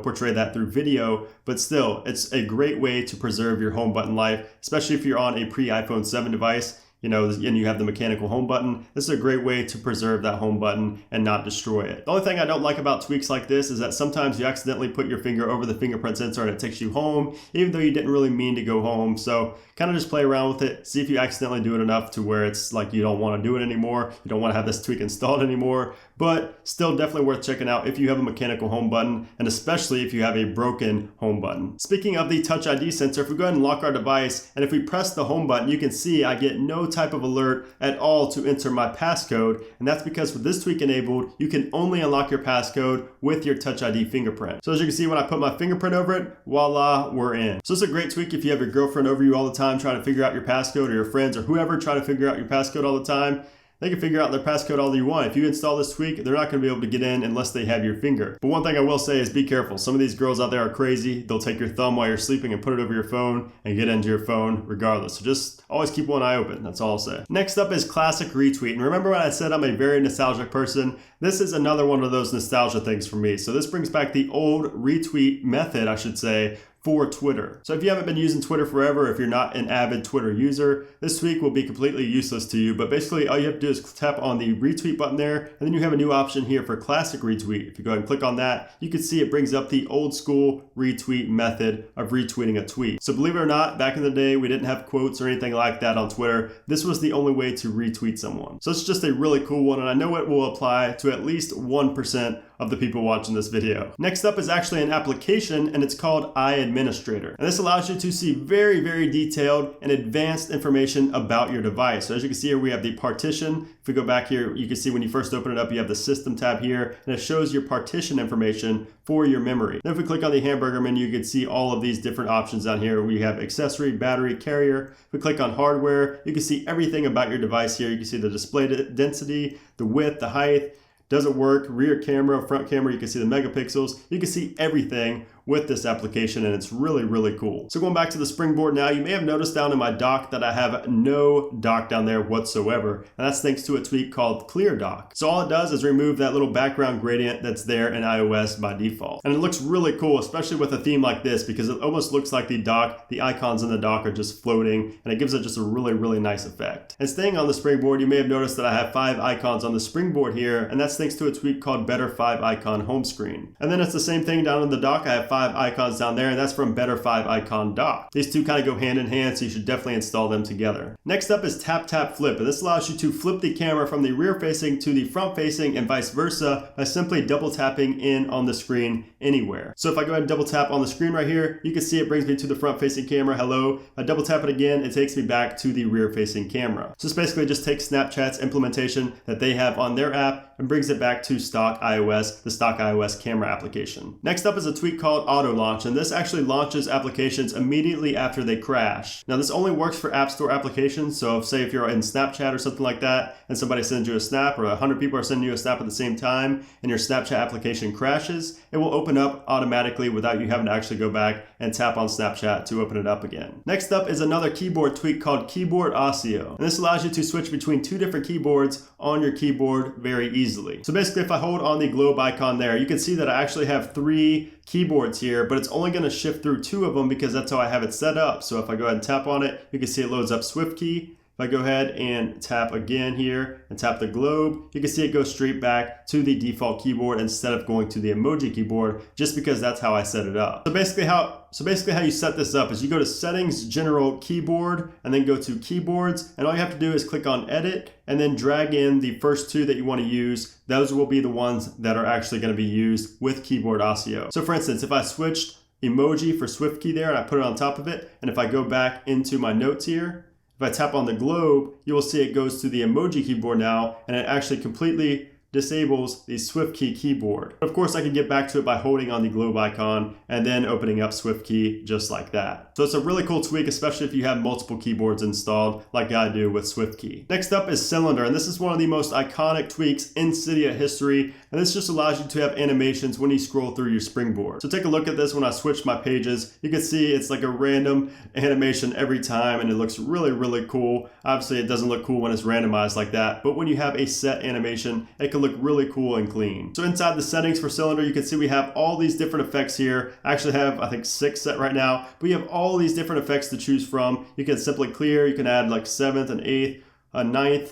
portray that through video, but still, it's a great way to preserve your home button life, especially if you're on a pre-iPhone 7 device. And you have the mechanical home button. This is a great way to preserve that home button and not destroy it. The only thing I don't like about tweaks like this is that sometimes you accidentally put your finger over the fingerprint sensor and it takes you home, even though you didn't really mean to go home. So kind of just play around with it, see if you accidentally do it enough to where it's like you don't want to do it anymore, you don't want to have this tweak installed anymore, but still definitely worth checking out if you have a mechanical home button, and especially if you have a broken home button. Speaking of the Touch ID sensor, if we go ahead and lock our device, and if we press the home button, you can see I get no type of alert at all to enter my passcode, and that's because with this tweak enabled, you can only unlock your passcode with your Touch ID fingerprint. So as you can see, when I put my fingerprint over it, voila, we're in. So it's a great tweak if you have your girlfriend over you all the time trying to figure out your passcode, or your friends or whoever trying to figure out your passcode all the time. They can figure out their passcode all you want. If you install this tweak, they're not going to be able to get in unless they have your finger. But one thing I will say is be careful. Some of these girls out there are crazy. They'll take your thumb while you're sleeping and put it over your phone and get into your phone regardless. So just always keep one eye open. That's all I'll say. Next up is classic retweet. And remember when I said I'm a very nostalgic person? This is another one of those nostalgia things for me. So this brings back the old retweet method, I should say, for Twitter. So if you haven't been using Twitter forever, if you're not an avid Twitter user, this tweak will be completely useless to you. But basically all you have to do is tap on the retweet button there, and then you have a new option here for classic retweet. If you go ahead and click on that, you can see it brings up the old school retweet method of retweeting a tweet. So believe it or not, back in the day, we didn't have quotes or anything like that on Twitter. This was the only way to retweet someone. So it's just a really cool one, and I know it will apply to at least 1% of the people watching this video. Next up is actually an application, and it's called iAdministrator. And this allows you to see very, very detailed and advanced information about your device. So as you can see here, we have the partition. If we go back here, you can see when you first open it up, you have the system tab here, and it shows your partition information for your memory. Then if we click on the hamburger menu, you can see all of these different options down here. We have accessory, battery, carrier. If we click on hardware, you can see everything about your device here. You can see the display density, the width, the height. Does it work? Rear camera, front camera, you can see the megapixels. You can see everything with this application, and it's really, really cool. So going back to the springboard now, you may have noticed down in my dock that I have no dock down there whatsoever, and that's thanks to a tweak called Clear Dock. So all it does is remove that little background gradient that's there in iOS by default. And it looks really cool, especially with a theme like this, because it almost looks like the dock, the icons in the dock are just floating, and it gives it just a really, really nice effect. And staying on the springboard, you may have noticed that I have 5 icons on the springboard here, and that's thanks to a tweak called Better 5 Icon Home Screen. And then it's the same thing down in the dock. I have 5 5 icons down there, and that's from Better 5 Icon Dock. These two kind of go hand in hand, so you should definitely install them together. Next up is Tap Tap Flip, and this allows you to flip the camera from the rear facing to the front facing and vice versa by simply double tapping in on the screen anywhere. So if I go ahead and double tap on the screen right here, you can see it brings me to the front facing camera, hello. If I double tap it again, it takes me back to the rear facing camera. So this basically just takes Snapchat's implementation that they have on their app and brings it back to stock iOS, the stock iOS camera application. Next up is a tweak called Auto Launch, and this actually launches applications immediately after they crash. Now this only works for App Store applications, so if you're in Snapchat or something like that, and somebody sends you a snap, or 100 people are sending you a snap at the same time, and your Snapchat application crashes, it will open up automatically without you having to actually go back and tap on Snapchat to open it up again. Next up is another keyboard tweak called Keyboard Audio, and this allows you to switch between two different keyboards on your keyboard very easily. So basically, if I hold on the globe icon there, you can see that I actually have 3 keyboards here, but it's only going to shift through 2 of them because that's how I have it set up. So if I go ahead and tap on it, you can see it loads up SwiftKey. If I go ahead and tap again here and tap the globe, you can see it goes straight back to the default keyboard instead of going to the emoji keyboard, just because that's how I set it up. So basically how you set this up is you go to Settings, General, Keyboard, and then go to Keyboards, and all you have to do is click on Edit and then drag in the first 2 that you want to use. Those will be the ones that are actually going to be used with Keyboard Audio. So for instance, if I switched emoji for SwiftKey there and I put it on top of it, and if I go back into my notes here, if I tap on the globe, you will see it goes to the emoji keyboard now, and it actually completely disables the SwiftKey keyboard. Of course, I can get back to it by holding on the globe icon and then opening up SwiftKey just like that. So it's a really cool tweak, especially if you have multiple keyboards installed like I do with SwiftKey. Next up is Cylinder, and this is one of the most iconic tweaks in Cydia history, and this just allows you to have animations when you scroll through your springboard. So take a look at this when I switch my pages. You can see it's like a random animation every time, and it looks really, really cool. Obviously, it doesn't look cool when it's randomized like that, but when you have a set animation, it can look really cool and clean. So inside the settings for Cylinder, you can see we have all these different effects here. I actually have, I think, 6 set right now, but we have all these different effects to choose from. You can simply clear, you can add like 7th and 8th, 9th,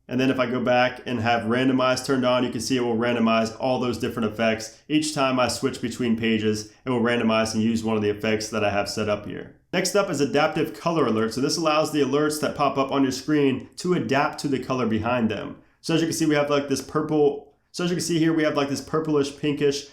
and then if I go back and have randomize turned on, you can see it will randomize all those different effects. Each time I switch between pages, it will randomize and use one of the effects that I have set up here. Next up is Adaptive Color Alerts. So this allows the alerts that pop up on your screen to adapt to the color behind them. So as you can see, we have like this purple. So as you can see here, we have like this purplish pinkish.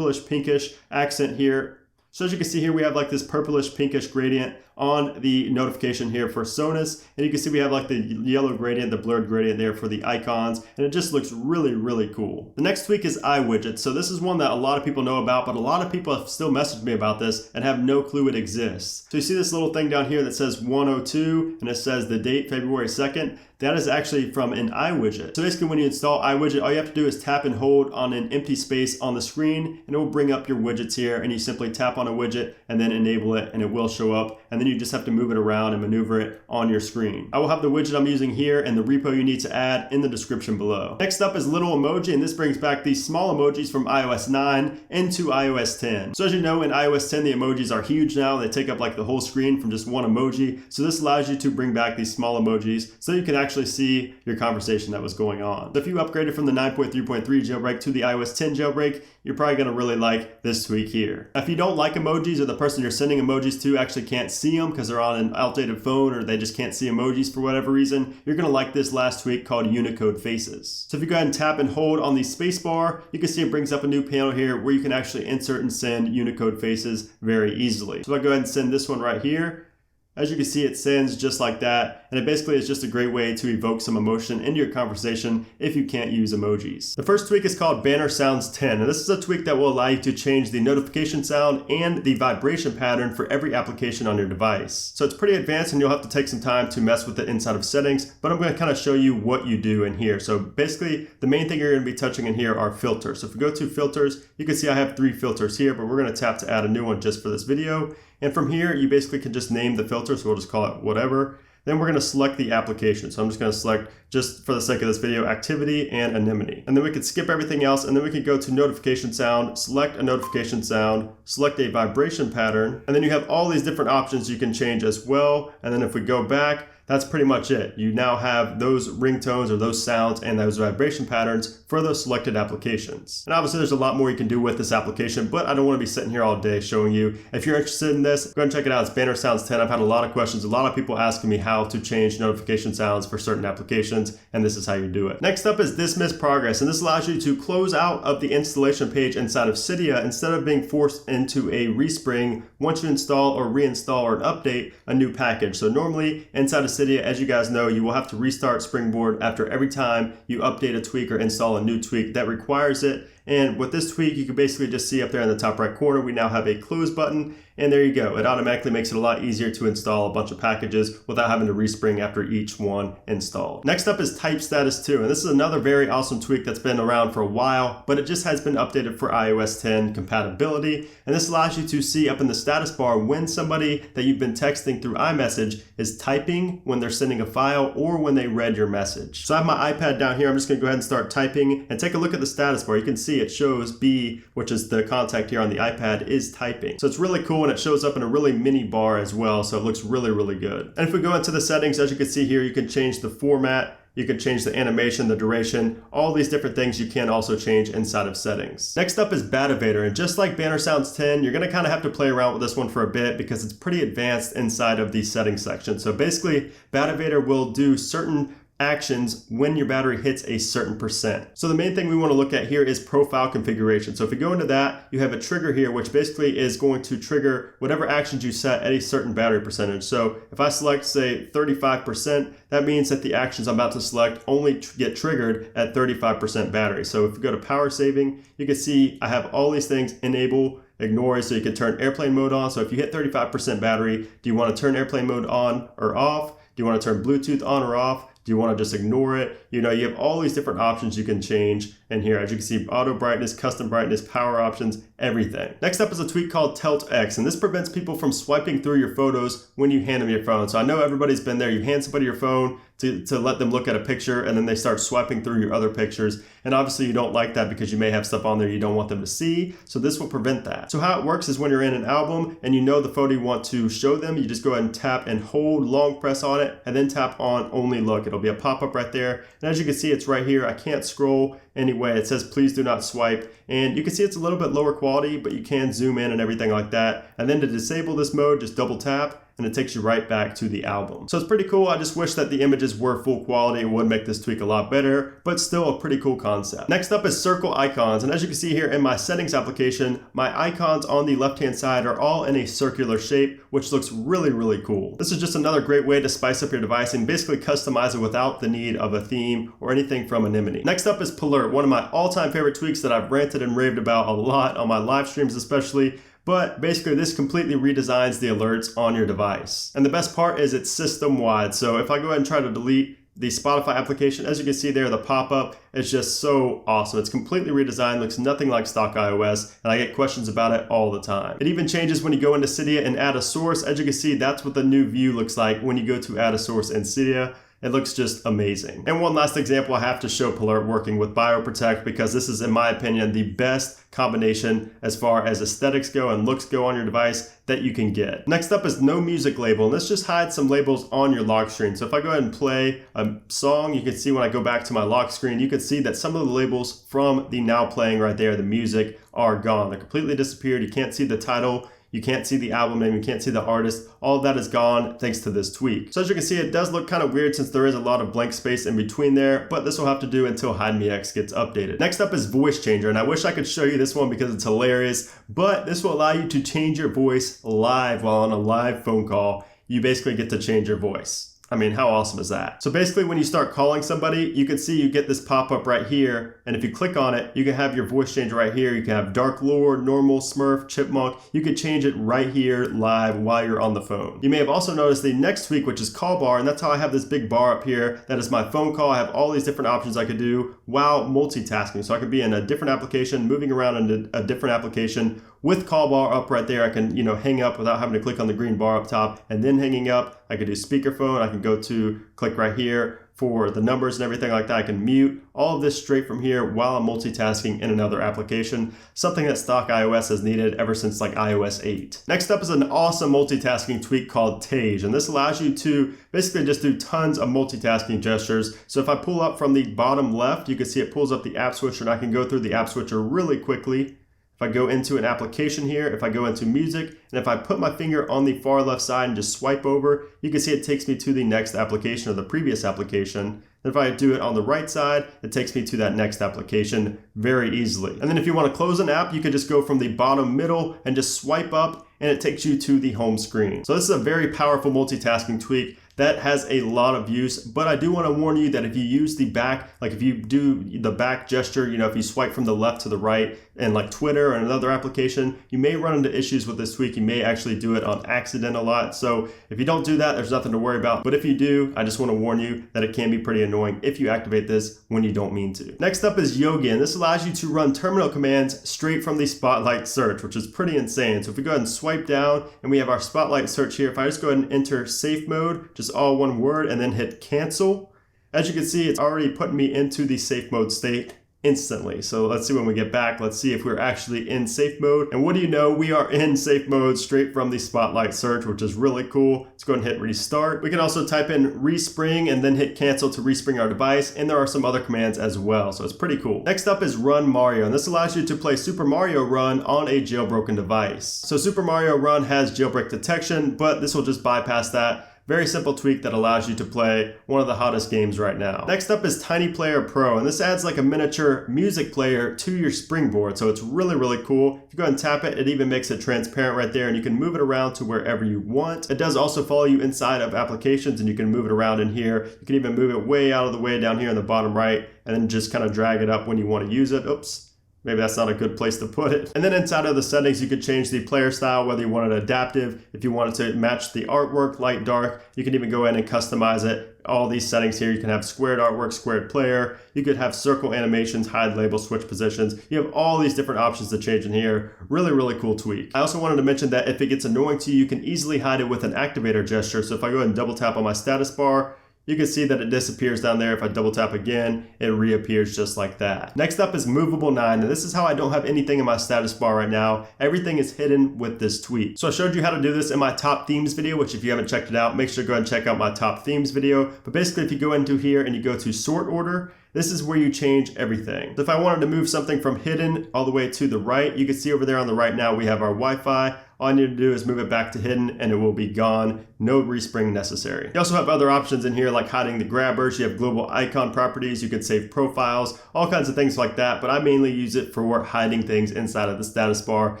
Pinkish accent here. So as you can see here, we have like this purplish pinkish gradient on the notification here for Sonus. And you can see we have like the yellow gradient, the blurred gradient there for the icons. And it just looks really, really cool. The next tweak is iWidgets. So this is one that a lot of people know about, but a lot of people have still messaged me about this and have no clue it exists. So you see this little thing down here that says 102 and it says the date, February 2nd. That is actually from an iWidget. So basically when you install iWidget, all you have to do is tap and hold on an empty space on the screen and it will bring up your widgets here, and you simply tap on a widget and then enable it and it will show up, and then you just have to move it around and maneuver it on your screen. I will have the widget I'm using here and the repo you need to add in the description below. Next up is Little Emoji, and this brings back the small emojis from iOS 9 into iOS 10. So as you know, in iOS 10 the emojis are huge now. They take up like the whole screen from just one emoji. So this allows you to bring back these small emojis so you can actually see your conversation that was going on. So if you upgraded from the 9.3.3 jailbreak to the iOS 10 jailbreak, you're probably going to really like this tweak here. If you don't like emojis, or the person you're sending emojis to actually can't see them because they're on an outdated phone, or they just can't see emojis for whatever reason, you're going to like this last tweak called Unicode Faces. So if you go ahead and tap and hold on the space bar, you can see it brings up a new panel here where you can actually insert and send Unicode Faces very easily. So if I go ahead and send this one right here, as you can see, it sends just like that, and it basically is just a great way to evoke some emotion into your conversation if you can't use emojis. The first tweak is called Banner Sounds 10, and this is a tweak that will allow you to change the notification sound and the vibration pattern for every application on your device. So it's pretty advanced and you'll have to take some time to mess with it inside of settings, but I'm going to kind of show you what you do in here. So basically, the main thing you're going to be touching in here are filters. So if we go to filters, you can see I have 3 filters here, but we're going to tap to add a new one just for this video. And from here, you basically can just name the filter, so we'll just call it whatever. Then we're going to select the application. So I'm just going to select, just for the sake of this video, Activity and Anemone. And then we could skip everything else, and then we could go to Notification Sound, select a notification sound, select a vibration pattern, and then you have all these different options you can change as well. And then if we go back, that's pretty much it. You now have those ringtones or those sounds and those vibration patterns for those selected applications. And obviously there's a lot more you can do with this application, but I don't want to be sitting here all day showing you. If you're interested in this, go ahead and check it out. It's Banner Sounds 10. I've had a lot of questions, a lot of people asking me how to change notification sounds for certain applications, and this is how you do it. Next up is Dismiss Progress, and this allows you to close out of the installation page inside of Cydia instead of being forced into a respring once you install or reinstall or update a new package. So normally inside of Cydia, as you guys know, you will have to restart Springboard after every time you update a tweak or install a new tweak that requires it. And with this tweak, you can basically just see up there in the top right corner, we now have a close button, and there you go. It automatically makes it a lot easier to install a bunch of packages without having to respring after each one installed. Next up is Type Status 2, and this is another very awesome tweak that's been around for a while, but it just has been updated for iOS 10 compatibility. And this allows you to see up in the status bar when somebody that you've been texting through iMessage is typing when they're sending a file or when they read your message. So I have my iPad down here. I'm just gonna go ahead and start typing and take a look at the status bar. You can see it shows B, which is the contact here on the iPad, is typing. So it's really cool, and it shows up in a really mini bar as well, so it looks really, really good. And if we go into the settings, as you can see here, you can change the format, you can change the animation, the duration, all these different things you can also change inside of settings. Next up is Battevator, and just like Banner Sounds 10, you're gonna kind of have to play around with this one for a bit because it's pretty advanced inside of the settings section. So basically, Battevator will do certain actions when your battery hits a certain percent. So the main thing we want to look at here is profile configuration. So if you go into that, you have a trigger here, which basically is going to trigger whatever actions you set at a certain battery percentage. So if I select, say, 35%, that means that the actions I'm about to select only get triggered at 35% battery. So if you go to power saving, you can see I have all these things enable, ignore, so you can turn airplane mode on. So if you hit 35% battery, do you want to turn airplane mode on or off? Do you want to turn Bluetooth on or off? Do you want to just ignore it? You know, you have all these different options you can change. And here, as you can see, auto brightness, custom brightness, power options, everything. Next up is a tweak called Tilt X, and this prevents people from swiping through your photos when you hand them your phone. So I know everybody's been there. You hand somebody your phone to let them look at a picture, and then they start swiping through your other pictures. And obviously you don't like that because you may have stuff on there you don't want them to see. So this will prevent that. So how it works is when you're in an album and you know the photo you want to show them, you just go ahead and tap and hold, long press on it, and then tap on only look. It'll be a pop-up right there. And as you can see, it's right here. I can't scroll anyway. It says please do not swipe, and you can see it's a little bit lower quality, but you can zoom in and everything like that. And then to disable this mode, just double tap and it takes you right back to the album. So it's pretty cool. I just wish that the images were full quality. It would make this tweak a lot better, but still a pretty cool concept. Next up is circle icons, and as you can see here in my settings application, my icons on the left hand side are all in a circular shape, which looks really, really cool. This is just another great way to spice up your device and basically customize it without the need of a theme or anything from Anemone. Next up is Palert, one of my all-time favorite tweaks that I've ranted and raved about a lot on my live streams especially. But basically this completely redesigns the alerts on your device. And the best part is it's system-wide. So if I go ahead and try to delete the Spotify application, as you can see there, the pop-up is just so awesome. It's completely redesigned, looks nothing like stock iOS, and I get questions about it all the time. It even changes when you go into Cydia and add a source. As you can see, that's what the new view looks like when you go to add a source in Cydia. It looks just amazing. And one last example, I have to show Palert working with BioProtect because this is, in my opinion, the best combination as far as aesthetics go and looks go on your device that you can get. Next up is no music label, and this just hides some labels on your lock screen. So if I go ahead and play a song, you can see when I go back to my lock screen, you can see that some of the labels from the now playing right there, the music, are gone. They're completely disappeared. You can't see the title. You can't see the album name, you can't see the artist. All of that is gone thanks to this tweak. So as you can see, it does look kind of weird since there is a lot of blank space in between there, but this will have to do until HideMeX gets updated. Next up is Voice Changer, and I wish I could show you this one because it's hilarious, but this will allow you to change your voice live while on a live phone call. You basically get to change your voice. I mean, how awesome is that? So basically when you start calling somebody, you can see you get this pop-up right here. And if you click on it, you can have your voice change right here. You can have Dark Lord, Normal, Smurf, Chipmunk. You can change it right here live while you're on the phone. You may have also noticed the next tweak, which is Call Bar. And that's how I have this big bar up here. That is my phone call. I have all these different options I could do while multitasking. So I could be in a different application, moving around in a different application with Call Bar up right there. I can, hang up without having to click on the green bar up top and then hanging up. I could do speakerphone. I can go to click right here for the numbers and everything like that. I can mute all of this straight from here while I'm multitasking in another application, something that stock iOS has needed ever since like iOS 8. Next up is an awesome multitasking tweak called Tage, and this allows you to basically just do tons of multitasking gestures. So if I pull up from the bottom left, you can see it pulls up the app switcher, and I can go through the app switcher really quickly. If I go into an application here, if I go into music, and if I put my finger on the far left side and just swipe over, you can see it takes me to the next application or the previous application. And if I do it on the right side, it takes me to that next application very easily. And then if you want to close an app, you can just go from the bottom middle and just swipe up, and it takes you to the home screen. So this is a very powerful multitasking tweak that has a lot of use, but I do want to warn you that if you use the back, like if you do the back gesture, if you swipe from the left to the right and like Twitter or another application, you may run into issues with this tweak. You may actually do it on accident a lot. So if you don't do that, there's nothing to worry about. But if you do, I just want to warn you that it can be pretty annoying if you activate this when you don't mean to. Next up is Yogi, and this allows you to run terminal commands straight from the Spotlight search, which is pretty insane. So if we go ahead and swipe down and we have our Spotlight search here, if I just go ahead and enter safe mode, just all one word, and then hit cancel, as you can see, it's already putting me into the safe mode state instantly. So let's see when we get back. Let's see if we're actually in safe mode. And what do you know? We are in safe mode straight from the Spotlight search, which is really cool. Let's go ahead and hit restart. We can also type in respring and then hit cancel to respring our device. And there are some other commands as well. So it's pretty cool. Next up is Run Mario. And this allows you to play Super Mario Run on a jailbroken device. So Super Mario Run has jailbreak detection, but this will just bypass that. Very simple tweak that allows you to play one of the hottest games right now. Next up is Tiny Player Pro, and this adds like a miniature music player to your springboard. So it's really, really cool. If you go ahead and tap it, it even makes it transparent right there, and you can move it around to wherever you want. It does also follow you inside of applications, and you can move it around in here. You can even move it way out of the way down here in the bottom right, and then just kind of drag it up when you want to use it. Oops. Maybe that's not a good place to put it. And then inside of the settings, you could change the player style, whether you want it adaptive, if you wanted to match the artwork, light, dark. You can even go in and customize it. All these settings here, you can have squared artwork, squared player. You could have circle animations, hide labels, switch positions. You have all these different options to change in here. Really, really cool tweak. I also wanted to mention that if it gets annoying to you, you can easily hide it with an activator gesture. So if I go ahead and double tap on my status bar, you can see that it disappears down there. If I double tap again, it reappears just like that. Next up is Movable 9. And this is how I don't have anything in my status bar right now. Everything is hidden with this tweak. So I showed you how to do this in my top themes video, which if you haven't checked it out, make sure to go ahead and check out my top themes video. But basically, if you go into here and you go to sort order, this is where you change everything. So if I wanted to move something from hidden all the way to the right, you can see over there on the right now, we have our Wi-Fi. All I need to do is move it back to hidden and it will be gone. No respring necessary. You also have other options in here like hiding the grabbers. You have global icon properties. You can save profiles, all kinds of things like that. But I mainly use it for hiding things inside of the status bar.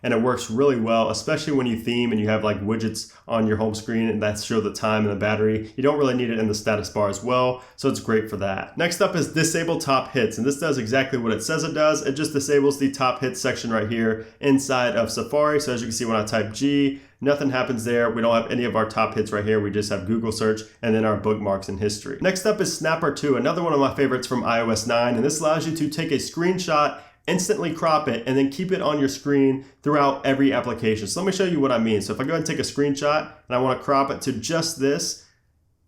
And it works really well, especially when you theme and you have like widgets on your home screen and that show the time and the battery. You don't really need it in the status bar as well. So it's great for that. Next up is disable top hits. And this does exactly what it says it does. It just disables the top hits section right here inside of Safari. So as you can see, when I type G, nothing happens there. We don't have any of our top hits right here. We just have Google search and then our bookmarks and history. Next up is Snapper 2, another one of my favorites from iOS 9. And this allows you to take a screenshot, instantly crop it, and then keep it on your screen throughout every application. So let me show you what I mean. So if I go ahead and take a screenshot and I want to crop it to just this,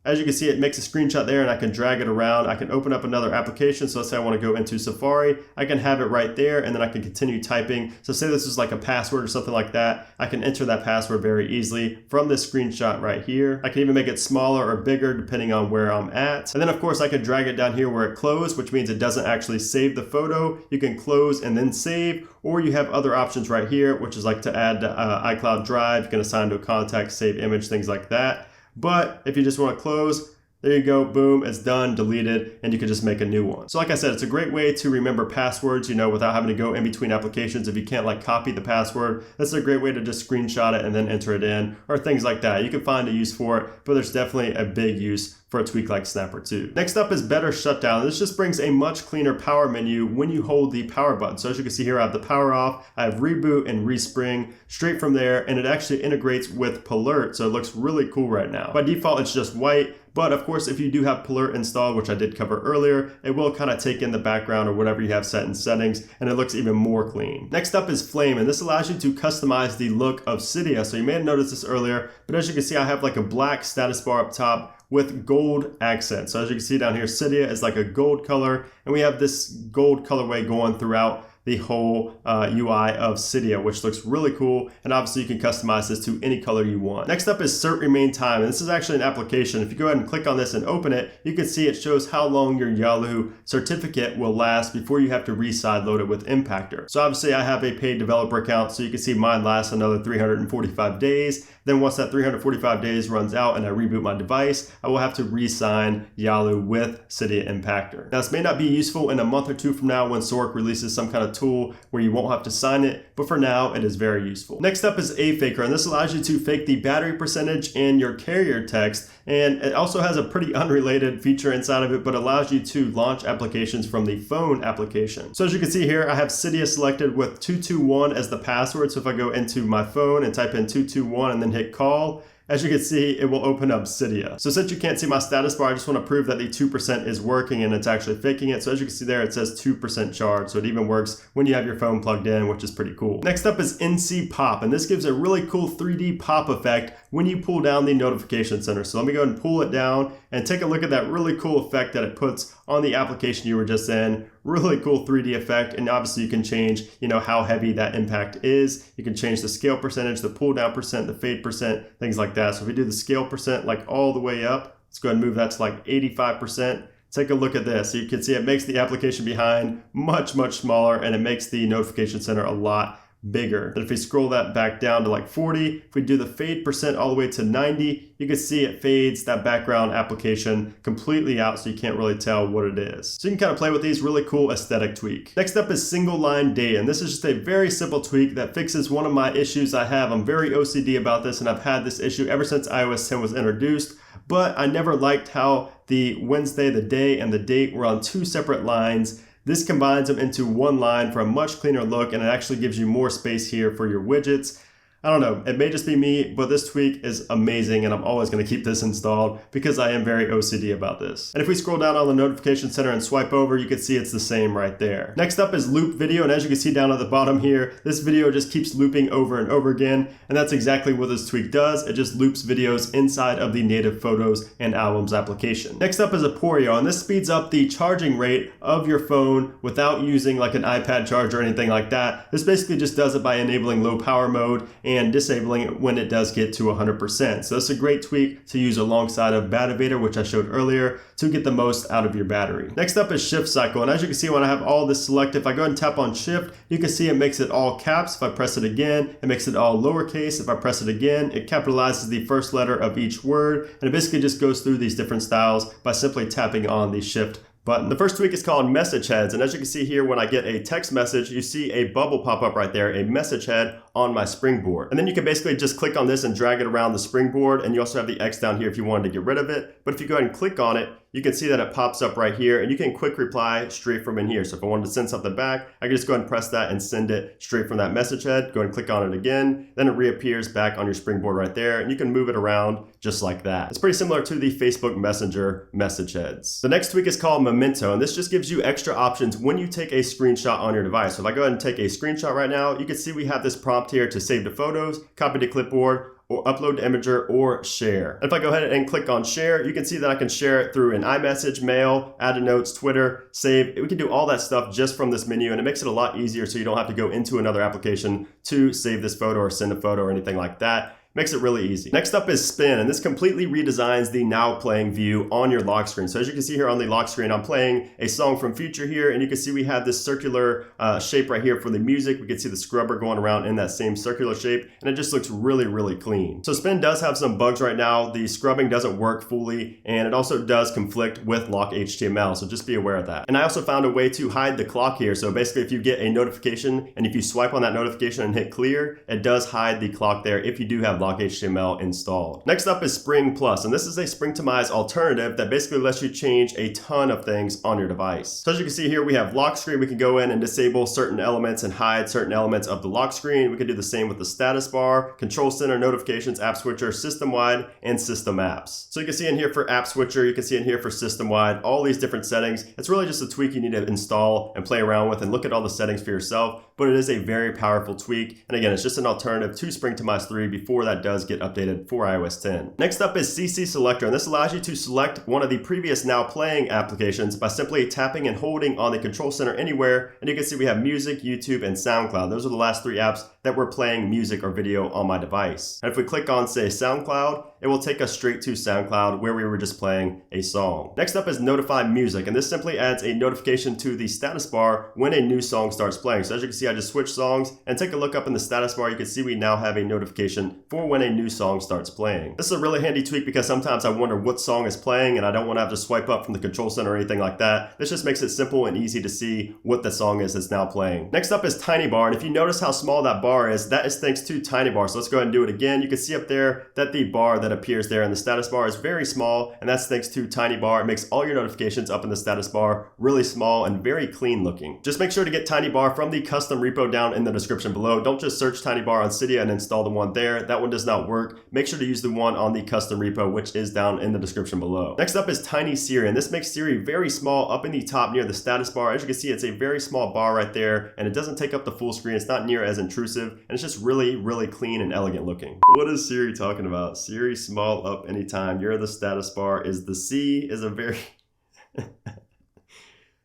as you can see, it makes a screenshot there and I can drag it around. I can open up another application. So let's say I want to go into Safari. I can have it right there and then I can continue typing. So say this is like a password or something like that. I can enter that password very easily from this screenshot right here. I can even make it smaller or bigger depending on where I'm at. And then of course I can drag it down here where it closed, which means it doesn't actually save the photo. You can close and then save, or you have other options right here, which is like to add iCloud Drive. You can assign to a contact, save image, things like that. But if you just want to close, there you go, boom, it's done, deleted, and you can just make a new one. So like I said, it's a great way to remember passwords, without having to go in between applications. If you can't like copy the password, that's a great way to just screenshot it and then enter it in, or things like that. You can find a use for it, but there's definitely a big use for a tweak like Snapper 2. Next up is Better Shutdown. This just brings a much cleaner power menu when you hold the power button. So as you can see here, I have the power off, I have reboot and respring straight from there, and it actually integrates with Palert, so it looks really cool right now. By default, it's just white, but of course, if you do have Palert installed, which I did cover earlier, it will kind of take in the background or whatever you have set in settings, and it looks even more clean. Next up is Flame, and this allows you to customize the look of Cydia. So you may have noticed this earlier, but as you can see, I have like a black status bar up top with gold accents. So as you can see down here, Cydia is like a gold color, and we have this gold colorway going throughout the whole UI of Cydia, which looks really cool. And obviously you can customize this to any color you want. Next up is Cert Remain Time. And this is actually an application. If you go ahead and click on this and open it, you can see it shows how long your Yahoo certificate will last before you have to re-sideload it with Impactor. So obviously I have a paid developer account, so you can see mine lasts another 345 days. Then once that 345 days runs out and I reboot my device, I will have to re-sign Yahoo with Cydia Impactor. Now this may not be useful in a month or two from now when Sork releases some kind of tool where you won't have to sign it, but for now it is very useful. Next up is aFaker, and this allows you to fake the battery percentage in your carrier text, and it also has a pretty unrelated feature inside of it, but allows you to launch applications from the phone application. So as you can see here, I have Cydia selected with 221 as the password. So if I go into my phone and type in 221 and then hit call, as you can see, it will open up Cydia. So since you can't see my status bar, I just want to prove that the 2% is working and it's actually faking it. So as you can see there, it says 2% charge. So it even works when you have your phone plugged in, which is pretty cool. Next up is NC Pop, and this gives a really cool 3D pop effect when you pull down the notification center. So let me go ahead and pull it down and take a look at that really cool effect that it puts on the application you were just in. Really cool 3D effect, and obviously you can change, how heavy that impact is. You can change the scale percentage, the pull down percent, the fade percent, things like that. So if we do the scale percent like all the way up, let's go ahead and move that to like 85%. Take a look at this. So you can see it makes the application behind much, much smaller, and it makes the notification center a lot bigger. But if we scroll that back down to like 40, if we do the fade percent all the way to 90, you can see it fades that background application completely out, so you can't really tell what it is. So you can kind of play with these. Really cool aesthetic tweak. Next up is single line data, and this is just a very simple tweak that fixes one of my issues I have. I'm very OCD about this, and I've had this issue ever since iOS 10 was introduced, but I never liked how the Wednesday, the day, and the date were on two separate lines. This combines them into one line for a much cleaner look, and it actually gives you more space here for your widgets. I don't know, it may just be me, but this tweak is amazing, and I'm always going to keep this installed because I am very OCD about this. And if we scroll down on the notification center and swipe over, you can see it's the same right there. Next up is loop video, and as you can see down at the bottom here, this video just keeps looping over and over again, and that's exactly what this tweak does. It just loops videos inside of the native Photos and Albums application. Next up is Aporio, and this speeds up the charging rate of your phone without using like an iPad charger or anything like that. This basically just does it by enabling low power mode and disabling it when it does get to 100%. So that's a great tweak to use alongside of Battevator, which I showed earlier, to get the most out of your battery. Next up is shift cycle, and as you can see when I have all this selected, if I go ahead and tap on shift, you can see it makes it all caps. If I press it again, it makes it all lowercase. If I press it again, it capitalizes the first letter of each word, and it basically just goes through these different styles by simply tapping on the shift button. The first tweak is called message heads, and as you can see here, when I get a text message, you see a bubble pop up right there, a message head on my springboard. And then you can basically just click on this and drag it around the springboard, and you also have the X down here if you wanted to get rid of it. But if you go ahead and click on it, you can see that it pops up right here, and you can quick reply straight from in here. So if I wanted to send something back, I can just go ahead and press that and send it straight from that message head. Go ahead and click on it again, then it reappears back on your springboard right there, and you can move it around just like that. It's pretty similar to the Facebook Messenger message heads. The next tweak is called Memento, and this just gives you extra options when you take a screenshot on your device. So if I go ahead and take a screenshot right now, you can see we have this prompt here to save to photos, copy to clipboard, or upload to Imager, or share. If I go ahead and click on share, you can see that I can share it through an iMessage, mail, add to notes, Twitter, save. We can do all that stuff just from this menu, and it makes it a lot easier so you don't have to go into another application to save this photo or send a photo or anything like that. Makes it really easy. Next up is spin, and this completely redesigns the now playing view on your lock screen. So as you can see here on the lock screen, I'm playing a song from Future here, and you can see we have this circular shape right here for the music. We can see the scrubber going around in that same circular shape, and it just looks really, really clean. So spin does have some bugs right now. The scrubbing doesn't work fully, and it also does conflict with lock HTML, so just be aware of that. And I also found a way to hide the clock here. So basically if you get a notification, and if you swipe on that notification and hit clear, it does hide the clock there if you do have lock HTML installed. Next up is Spring Plus, and this is a Springtomize alternative that basically lets you change a ton of things on your device. So as you can see here, we have lock screen. We can go in and disable certain elements and hide certain elements of the lock screen. We can do the same with the status bar, control center, notifications, app switcher, system-wide, and system apps. So you can see in here for app switcher, you can see in here for system-wide, all these different settings. It's really just a tweak you need to install and play around with and look at all the settings for yourself. but it is a very powerful tweak. And again, it's just an alternative to Springtomize 3 before that does get updated for iOS 10. Next up is CC Selector, and this allows you to select one of the previous now playing applications by simply tapping and holding on the control center anywhere. And you can see we have music, YouTube, and SoundCloud. Those are the last 3 apps that were playing music or video on my device. And if we click on, say, SoundCloud, it will take us straight to SoundCloud where we were just playing a song. Next up is Notify Music, and this simply adds a notification to the status bar when a new song starts playing. So as you can see, I just switched songs, and take a look up in the status bar, you can see we now have a notification for when a new song starts playing. This is a really handy tweak because sometimes I wonder what song is playing and I don't want to have to swipe up from the control center or anything like that. This just makes it simple and easy to see what the song is that's now playing. Next up is Tiny Bar, and if you notice how small that bar is, that is thanks to Tiny Bar. So let's go ahead and do it again. You can see up there that the bar that appears there in the status bar is very small, and that's thanks to Tiny Bar. It makes all your notifications up in the status bar really small and very clean looking. Just make sure to get Tiny Bar from the custom repo down in the description below. Don't just search Tiny Bar on Cydia and install the one there. That one does not work. Make sure to use the one on the custom repo, which is down in the description below. Next up is Tiny Siri, and this makes Siri very small up in the top near the status bar. As you can see, it's a very small bar right there, and it doesn't take up the full screen. It's not near as intrusive, and it's just really, really clean and elegant looking. What is Siri talking about? Siri small up anytime. You're the status bar. Is the C is a very...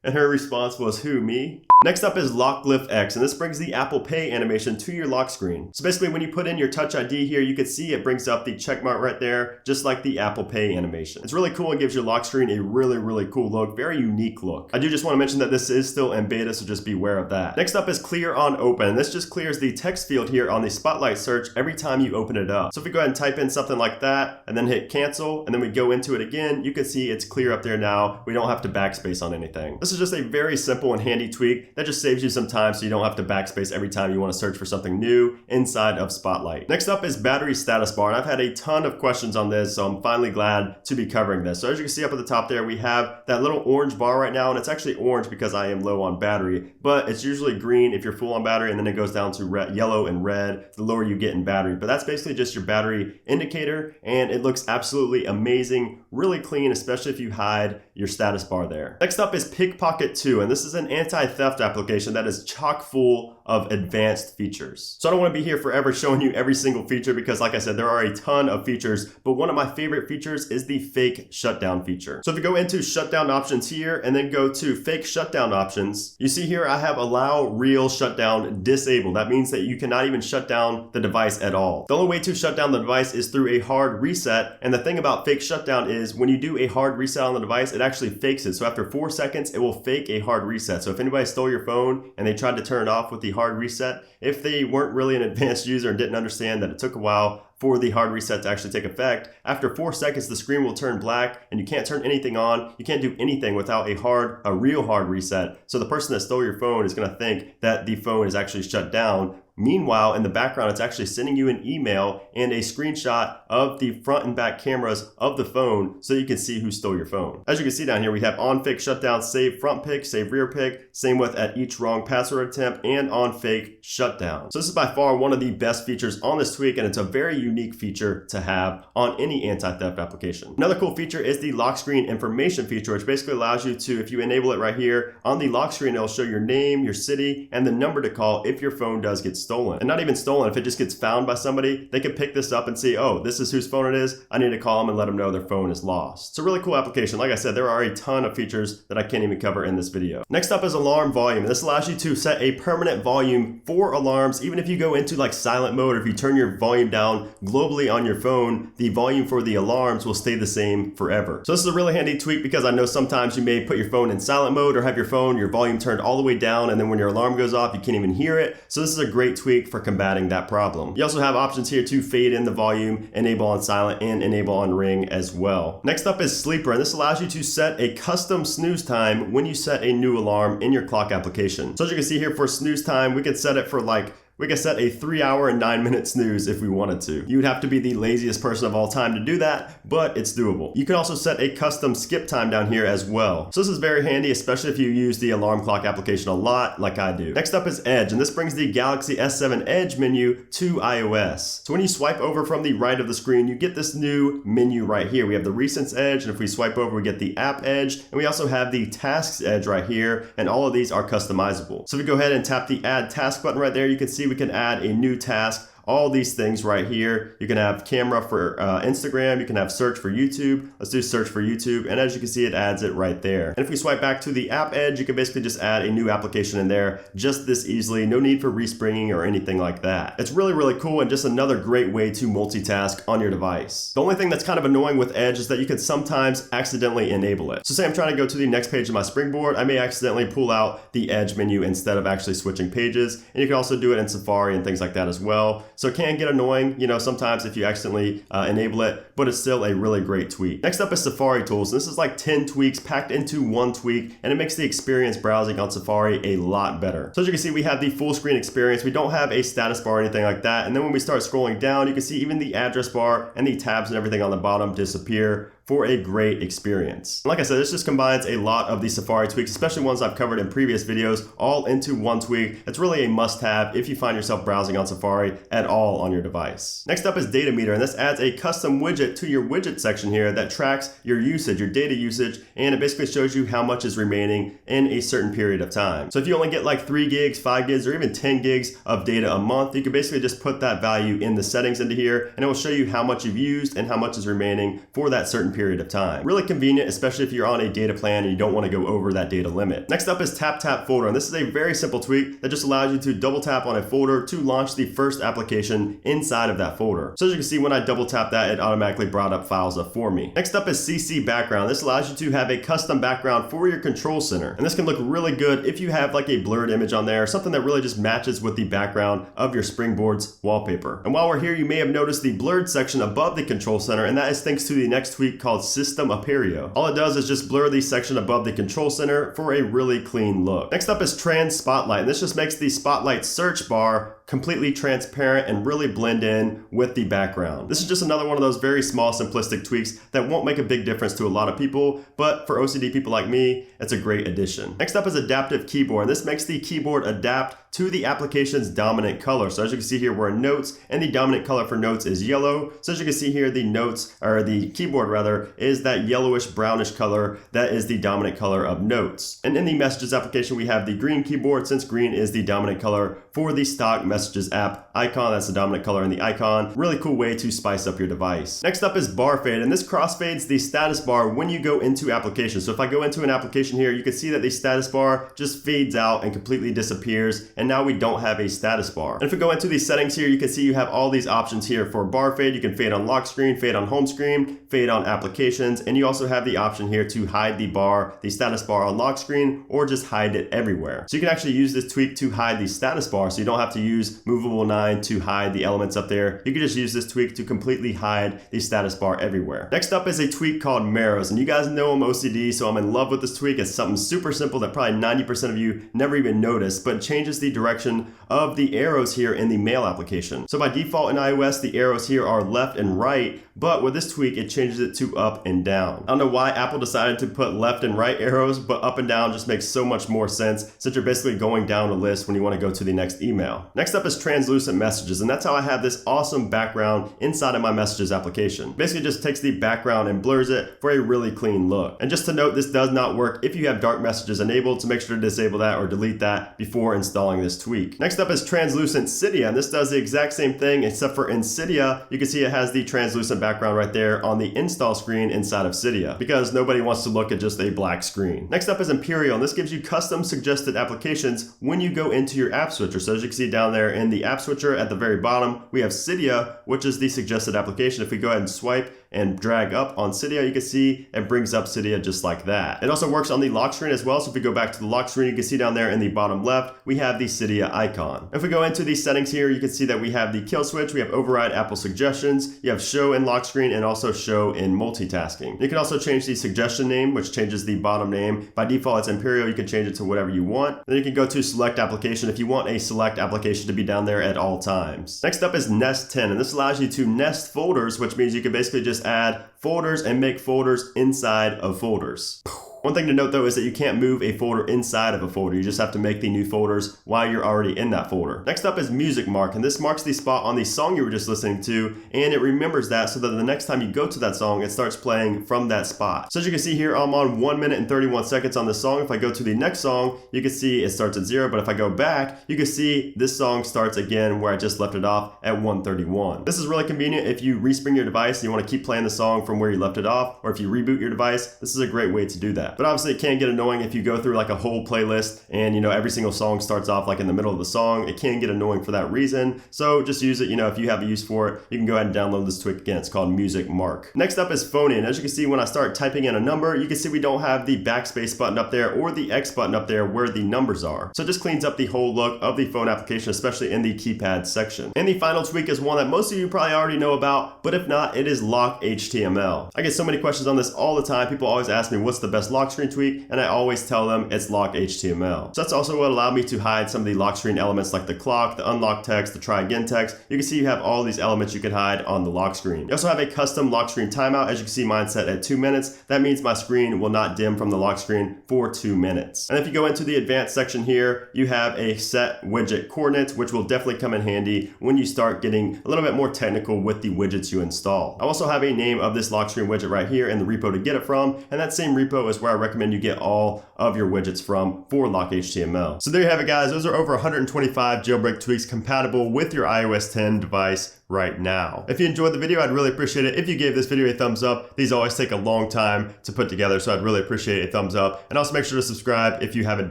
And her response was, who, me? Next up is Lock Glyph X, and this brings the Apple Pay animation to your lock screen. So basically when you put in your Touch ID here, you can see it brings up the check mark right there, just like the Apple Pay animation. It's really cool and gives your lock screen a really, really cool look, very unique look. I do just want to mention that this is still in beta, so just beware of that. Next up is Clear on Open, and this just clears the text field here on the Spotlight search every time you open it up. So if we go ahead and type in something like that, and then hit cancel, and then we go into it again, you can see it's clear up there now. We don't have to backspace on anything. This is just a very simple and handy tweak that just saves you some time so you don't have to backspace every time you want to search for something new inside of Spotlight. Next up is Battery Status Bar, and I've had a ton of questions on this, so I'm finally glad to be covering this. So as you can see up at the top there, we have that little orange bar right now, and it's actually orange because I am low on battery, but it's usually green if you're full on battery, and then it goes down to yellow and red the lower you get in battery. But that's basically just your battery indicator, and it looks absolutely amazing, really clean, especially if you hide your status bar there. Next up is Pickpocket 2, and this is an anti-theft application that is chock full of advanced features. So I don't want to be here forever showing you every single feature because like I said, there are a ton of features, but one of my favorite features is the fake shutdown feature. So if you go into shutdown options here and then go to fake shutdown options, you see here I have allow real shutdown disabled. That means that you cannot even shut down the device at all. The only way to shut down the device is through a hard reset, and the thing about fake shutdown is when you do a hard reset on the device, it actually fakes it. So after 4 seconds, it will fake a hard reset. So if anybody stole your phone and they tried to turn it off with the hard reset, if they weren't really an advanced user and didn't understand that it took a while for the hard reset to actually take effect, after 4 seconds the screen will turn black and you can't turn anything on. You can't do anything without a real hard reset. So the person that stole your phone is going to think that the phone is actually shut down. Meanwhile, in the background, it's actually sending you an email and a screenshot of the front and back cameras of the phone so you can see who stole your phone. As you can see down here, we have on fake shutdown, save front pick, save rear pick, same with at each wrong password attempt, and on fake shutdown. So this is by far one of the best features on this tweak, and it's a very unique feature to have on any anti-theft application. Another cool feature is the lock screen information feature, which basically allows you to, if you enable it right here on the lock screen, it'll show your name, your city, and the number to call if your phone does get stolen. And not even stolen, if it just gets found by somebody, they can pick this up and see, oh, this is whose phone it is. I need to call them and let them know their phone is lost. It's a really cool application. Like I said, there are a ton of features that I can't even cover in this video. Next up is alarm volume. This allows you to set a permanent volume for alarms. Even if you go into like silent mode, or if you turn your volume down globally on your phone, the volume for the alarms will stay the same forever. So this is a really handy tweak because I know sometimes you may put your phone in silent mode or have your volume turned all the way down, and then when your alarm goes off, you can't even hear it. So this is a great tweak for combating that problem. You also have options here to fade in the volume, enable on silent, and enable on ring as well. Next up is Sleeper, and this allows you to set a custom snooze time when you set a new alarm in your clock application. So as you can see here for snooze time, we can set it for like We can set a 3-hour and 9-minute snooze if we wanted to. You would have to be the laziest person of all time to do that, but it's doable. You can also set a custom skip time down here as well. So this is very handy, especially if you use the alarm clock application a lot like I do. Next up is Edge, and this brings the Galaxy S7 Edge menu to iOS. So when you swipe over from the right of the screen, you get this new menu right here. We have the Recents Edge, and if we swipe over, we get the App Edge, and we also have the Tasks Edge right here, and all of these are customizable. So if we go ahead and tap the Add Task button right there, you can see we can add a new task. All these things right here. You can have camera for Instagram, you can have search for YouTube. Let's do search for YouTube, and as you can see, it adds it right there. And if we swipe back to the App Edge, you can basically just add a new application in there just this easily. No need for respringing or anything like that. It's really, really cool and just another great way to multitask on your device. The only thing that's kind of annoying with Edge is that you can sometimes accidentally enable it. So say I'm trying to go to the next page of my Springboard, I may accidentally pull out the Edge menu instead of actually switching pages. And you can also do it in Safari and things like that as well. So it can get annoying, sometimes if you accidentally enable it, but it's still a really great tweak. Next up is Safari Tools. This is like 10 tweaks packed into one tweak, and it makes the experience browsing on Safari a lot better. So as you can see, we have the full screen experience. We don't have a status bar or anything like that. And then when we start scrolling down, you can see even the address bar and the tabs and everything on the bottom disappear for a great experience. And like I said, this just combines a lot of the Safari tweaks, especially ones I've covered in previous videos, all into one tweak. It's really a must-have if you find yourself browsing on Safari at all on your device. Next up is Data Meter, and this adds a custom widget to your widget section here that tracks your usage, your data usage, and it basically shows you how much is remaining in a certain period of time. So if you only get like 3 gigs, 5 gigs, or even 10 gigs of data a month, you can basically just put that value in the settings into here, and it will show you how much you've used and how much is remaining for that certain period of time. Really convenient, especially if you're on a data plan and you don't want to go over that data limit. Next up is Tap Tap Folder, and this is a very simple tweak that just allows you to double tap on a folder to launch the first application inside of that folder. So as you can see, when I double tap that, it automatically brought up files up for me. Next up is CC Background. This allows you to have a custom background for your control center, and this can look really good if you have like a blurred image on there, something that really just matches with the background of your Springboard's wallpaper. And while we're here, you may have noticed the blurred section above the control center, and that is thanks to the next tweak called System Apereo. All it does is just blur the section above the control center for a really clean look. Next up is Trans Spotlight, and this just makes the Spotlight search bar completely transparent and really blend in with the background. This is just another one of those very small simplistic tweaks that won't make a big difference to a lot of people, but for OCD people like me, it's a great addition. Next up is Adaptive Keyboard, and this makes the keyboard adapt to the application's dominant color. So as you can see here, we're in Notes, and the dominant color for Notes is yellow. So as you can see here, the Notes, or the keyboard rather, is that yellowish brownish color that is the dominant color of Notes. And in the Messages application, we have the green keyboard, since green is the dominant color for the stock Messages app icon. That's the dominant color in the icon. Really cool way to spice up your device. Next up is Bar Fade, and this crossfades the status bar when you go into applications. So if I go into an application here, you can see that the status bar just fades out and completely disappears, and now we don't have a status bar. And if we go into the settings here, you can see you have all these options here for bar fade. You can fade on lock screen, fade on home screen, fade on applications, and you also have the option here to hide the bar, the status bar on lock screen, or just hide it everywhere. So you can actually use this tweak to hide the status bar, so you don't have to use Movable 9 to hide the elements up there. You can just use this tweak to completely hide the status bar everywhere. Next up is a tweak called Marrows, and you guys know I'm OCD, so I'm in love with this tweak. It's something super simple that probably 90% of you never even noticed, but it changes the direction of the arrows here in the Mail application. So by default in iOS, the arrows here are left and right, but with this tweak, it changes it to up and down. I don't know why Apple decided to put left and right arrows, but up and down just makes so much more sense since you're basically going down a list when you want to go to the next email. Next up is Translucent Messages, and that's how I have this awesome background inside of my Messages application. Basically just takes the background and blurs it for a really clean look. And just to note, this does not work if you have dark messages enabled, so make sure to disable that or delete that before installing this tweak. Next up is Translucent Cydia, and this does the exact same thing except for in Cydia, you can see it has the translucent background right there on the install screen inside of Cydia, because nobody wants to look at just a black screen. Next up is Imperial, and this gives you custom suggested applications when you go into your app switcher. So as you can see down there in the app switcher at the very bottom, we have Cydia, which is the suggested application. If we go ahead and swipe and drag up on Cydia, you can see it brings up Cydia just like that. It also works on the lock screen as well. So if we go back to the lock screen, you can see down there in the bottom left, we have the Cydia icon. If we go into the settings here, you can see that we have the kill switch, we have override Apple suggestions, you have show in lock screen, and also show in multitasking. You can also change the suggestion name, which changes the bottom name. By default, it's Imperial. You can change it to whatever you want. Then you can go to select application if you want a select application to be down there at all times. Next up is Nest 10, and this allows you to nest folders, which means you can basically just add folders and make folders inside of folders. One thing to note though is that you can't move a folder inside of a folder. You just have to make the new folders while you're already in that folder. Next up is music mark, and this marks the spot on the song you were just listening to, and it remembers that so that the next time you go to that song, it starts playing from that spot. So as you can see here, I'm on 1 minute and 31 seconds on this song. If I go to the next song, you can see it starts at 0, but if I go back, you can see this song starts again where I just left it off at 1:31. This is really convenient if you respring your device and you want to keep playing the song from where you left it off, or if you reboot your device, this is a great way to do that. But obviously it can get annoying if you go through like a whole playlist and every single song starts off like in the middle of the song. It can get annoying for that reason. So just use it, if you have a use for it, you can go ahead and download this tweak again. It's called Music Mark. Next up is phone in. As you can see, when I start typing in a number, you can see we don't have the backspace button up there or the X button up there where the numbers are. So it just cleans up the whole look of the phone application, especially in the keypad section. And the final tweak is one that most of you probably already know about, but if not, it is lock HTML. I get so many questions on this all the time. People always ask me, what's the best lock screen tweak? And I always tell them it's lock HTML. So that's also what allowed me to hide some of the lock screen elements like the clock, the unlock text, the try again text. You can see you have all these elements you can hide on the lock screen. You also have a custom lock screen timeout. As you can see, mine set at 2 minutes. That means my screen will not dim from the lock screen for 2 minutes. And if you go into the advanced section here, you have a set widget coordinates, which will definitely come in handy when you start getting a little bit more technical with the widgets you install. I also have a name of this lock screen widget right here in the repo to get it from, and that same repo is where I recommend you get all of your widgets from for lock HTML. So there you have it, guys. Those are over 125 jailbreak tweaks compatible with your iOS 10 device right now. If you enjoyed the video, I'd really appreciate it if you gave this video a thumbs up. These always take a long time to put together, so I'd really appreciate a thumbs up. And also make sure to subscribe if you haven't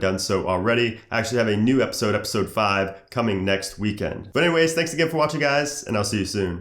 done so already. I actually have a new episode 5, coming next weekend. But anyways, thanks again for watching, guys, and I'll see you soon.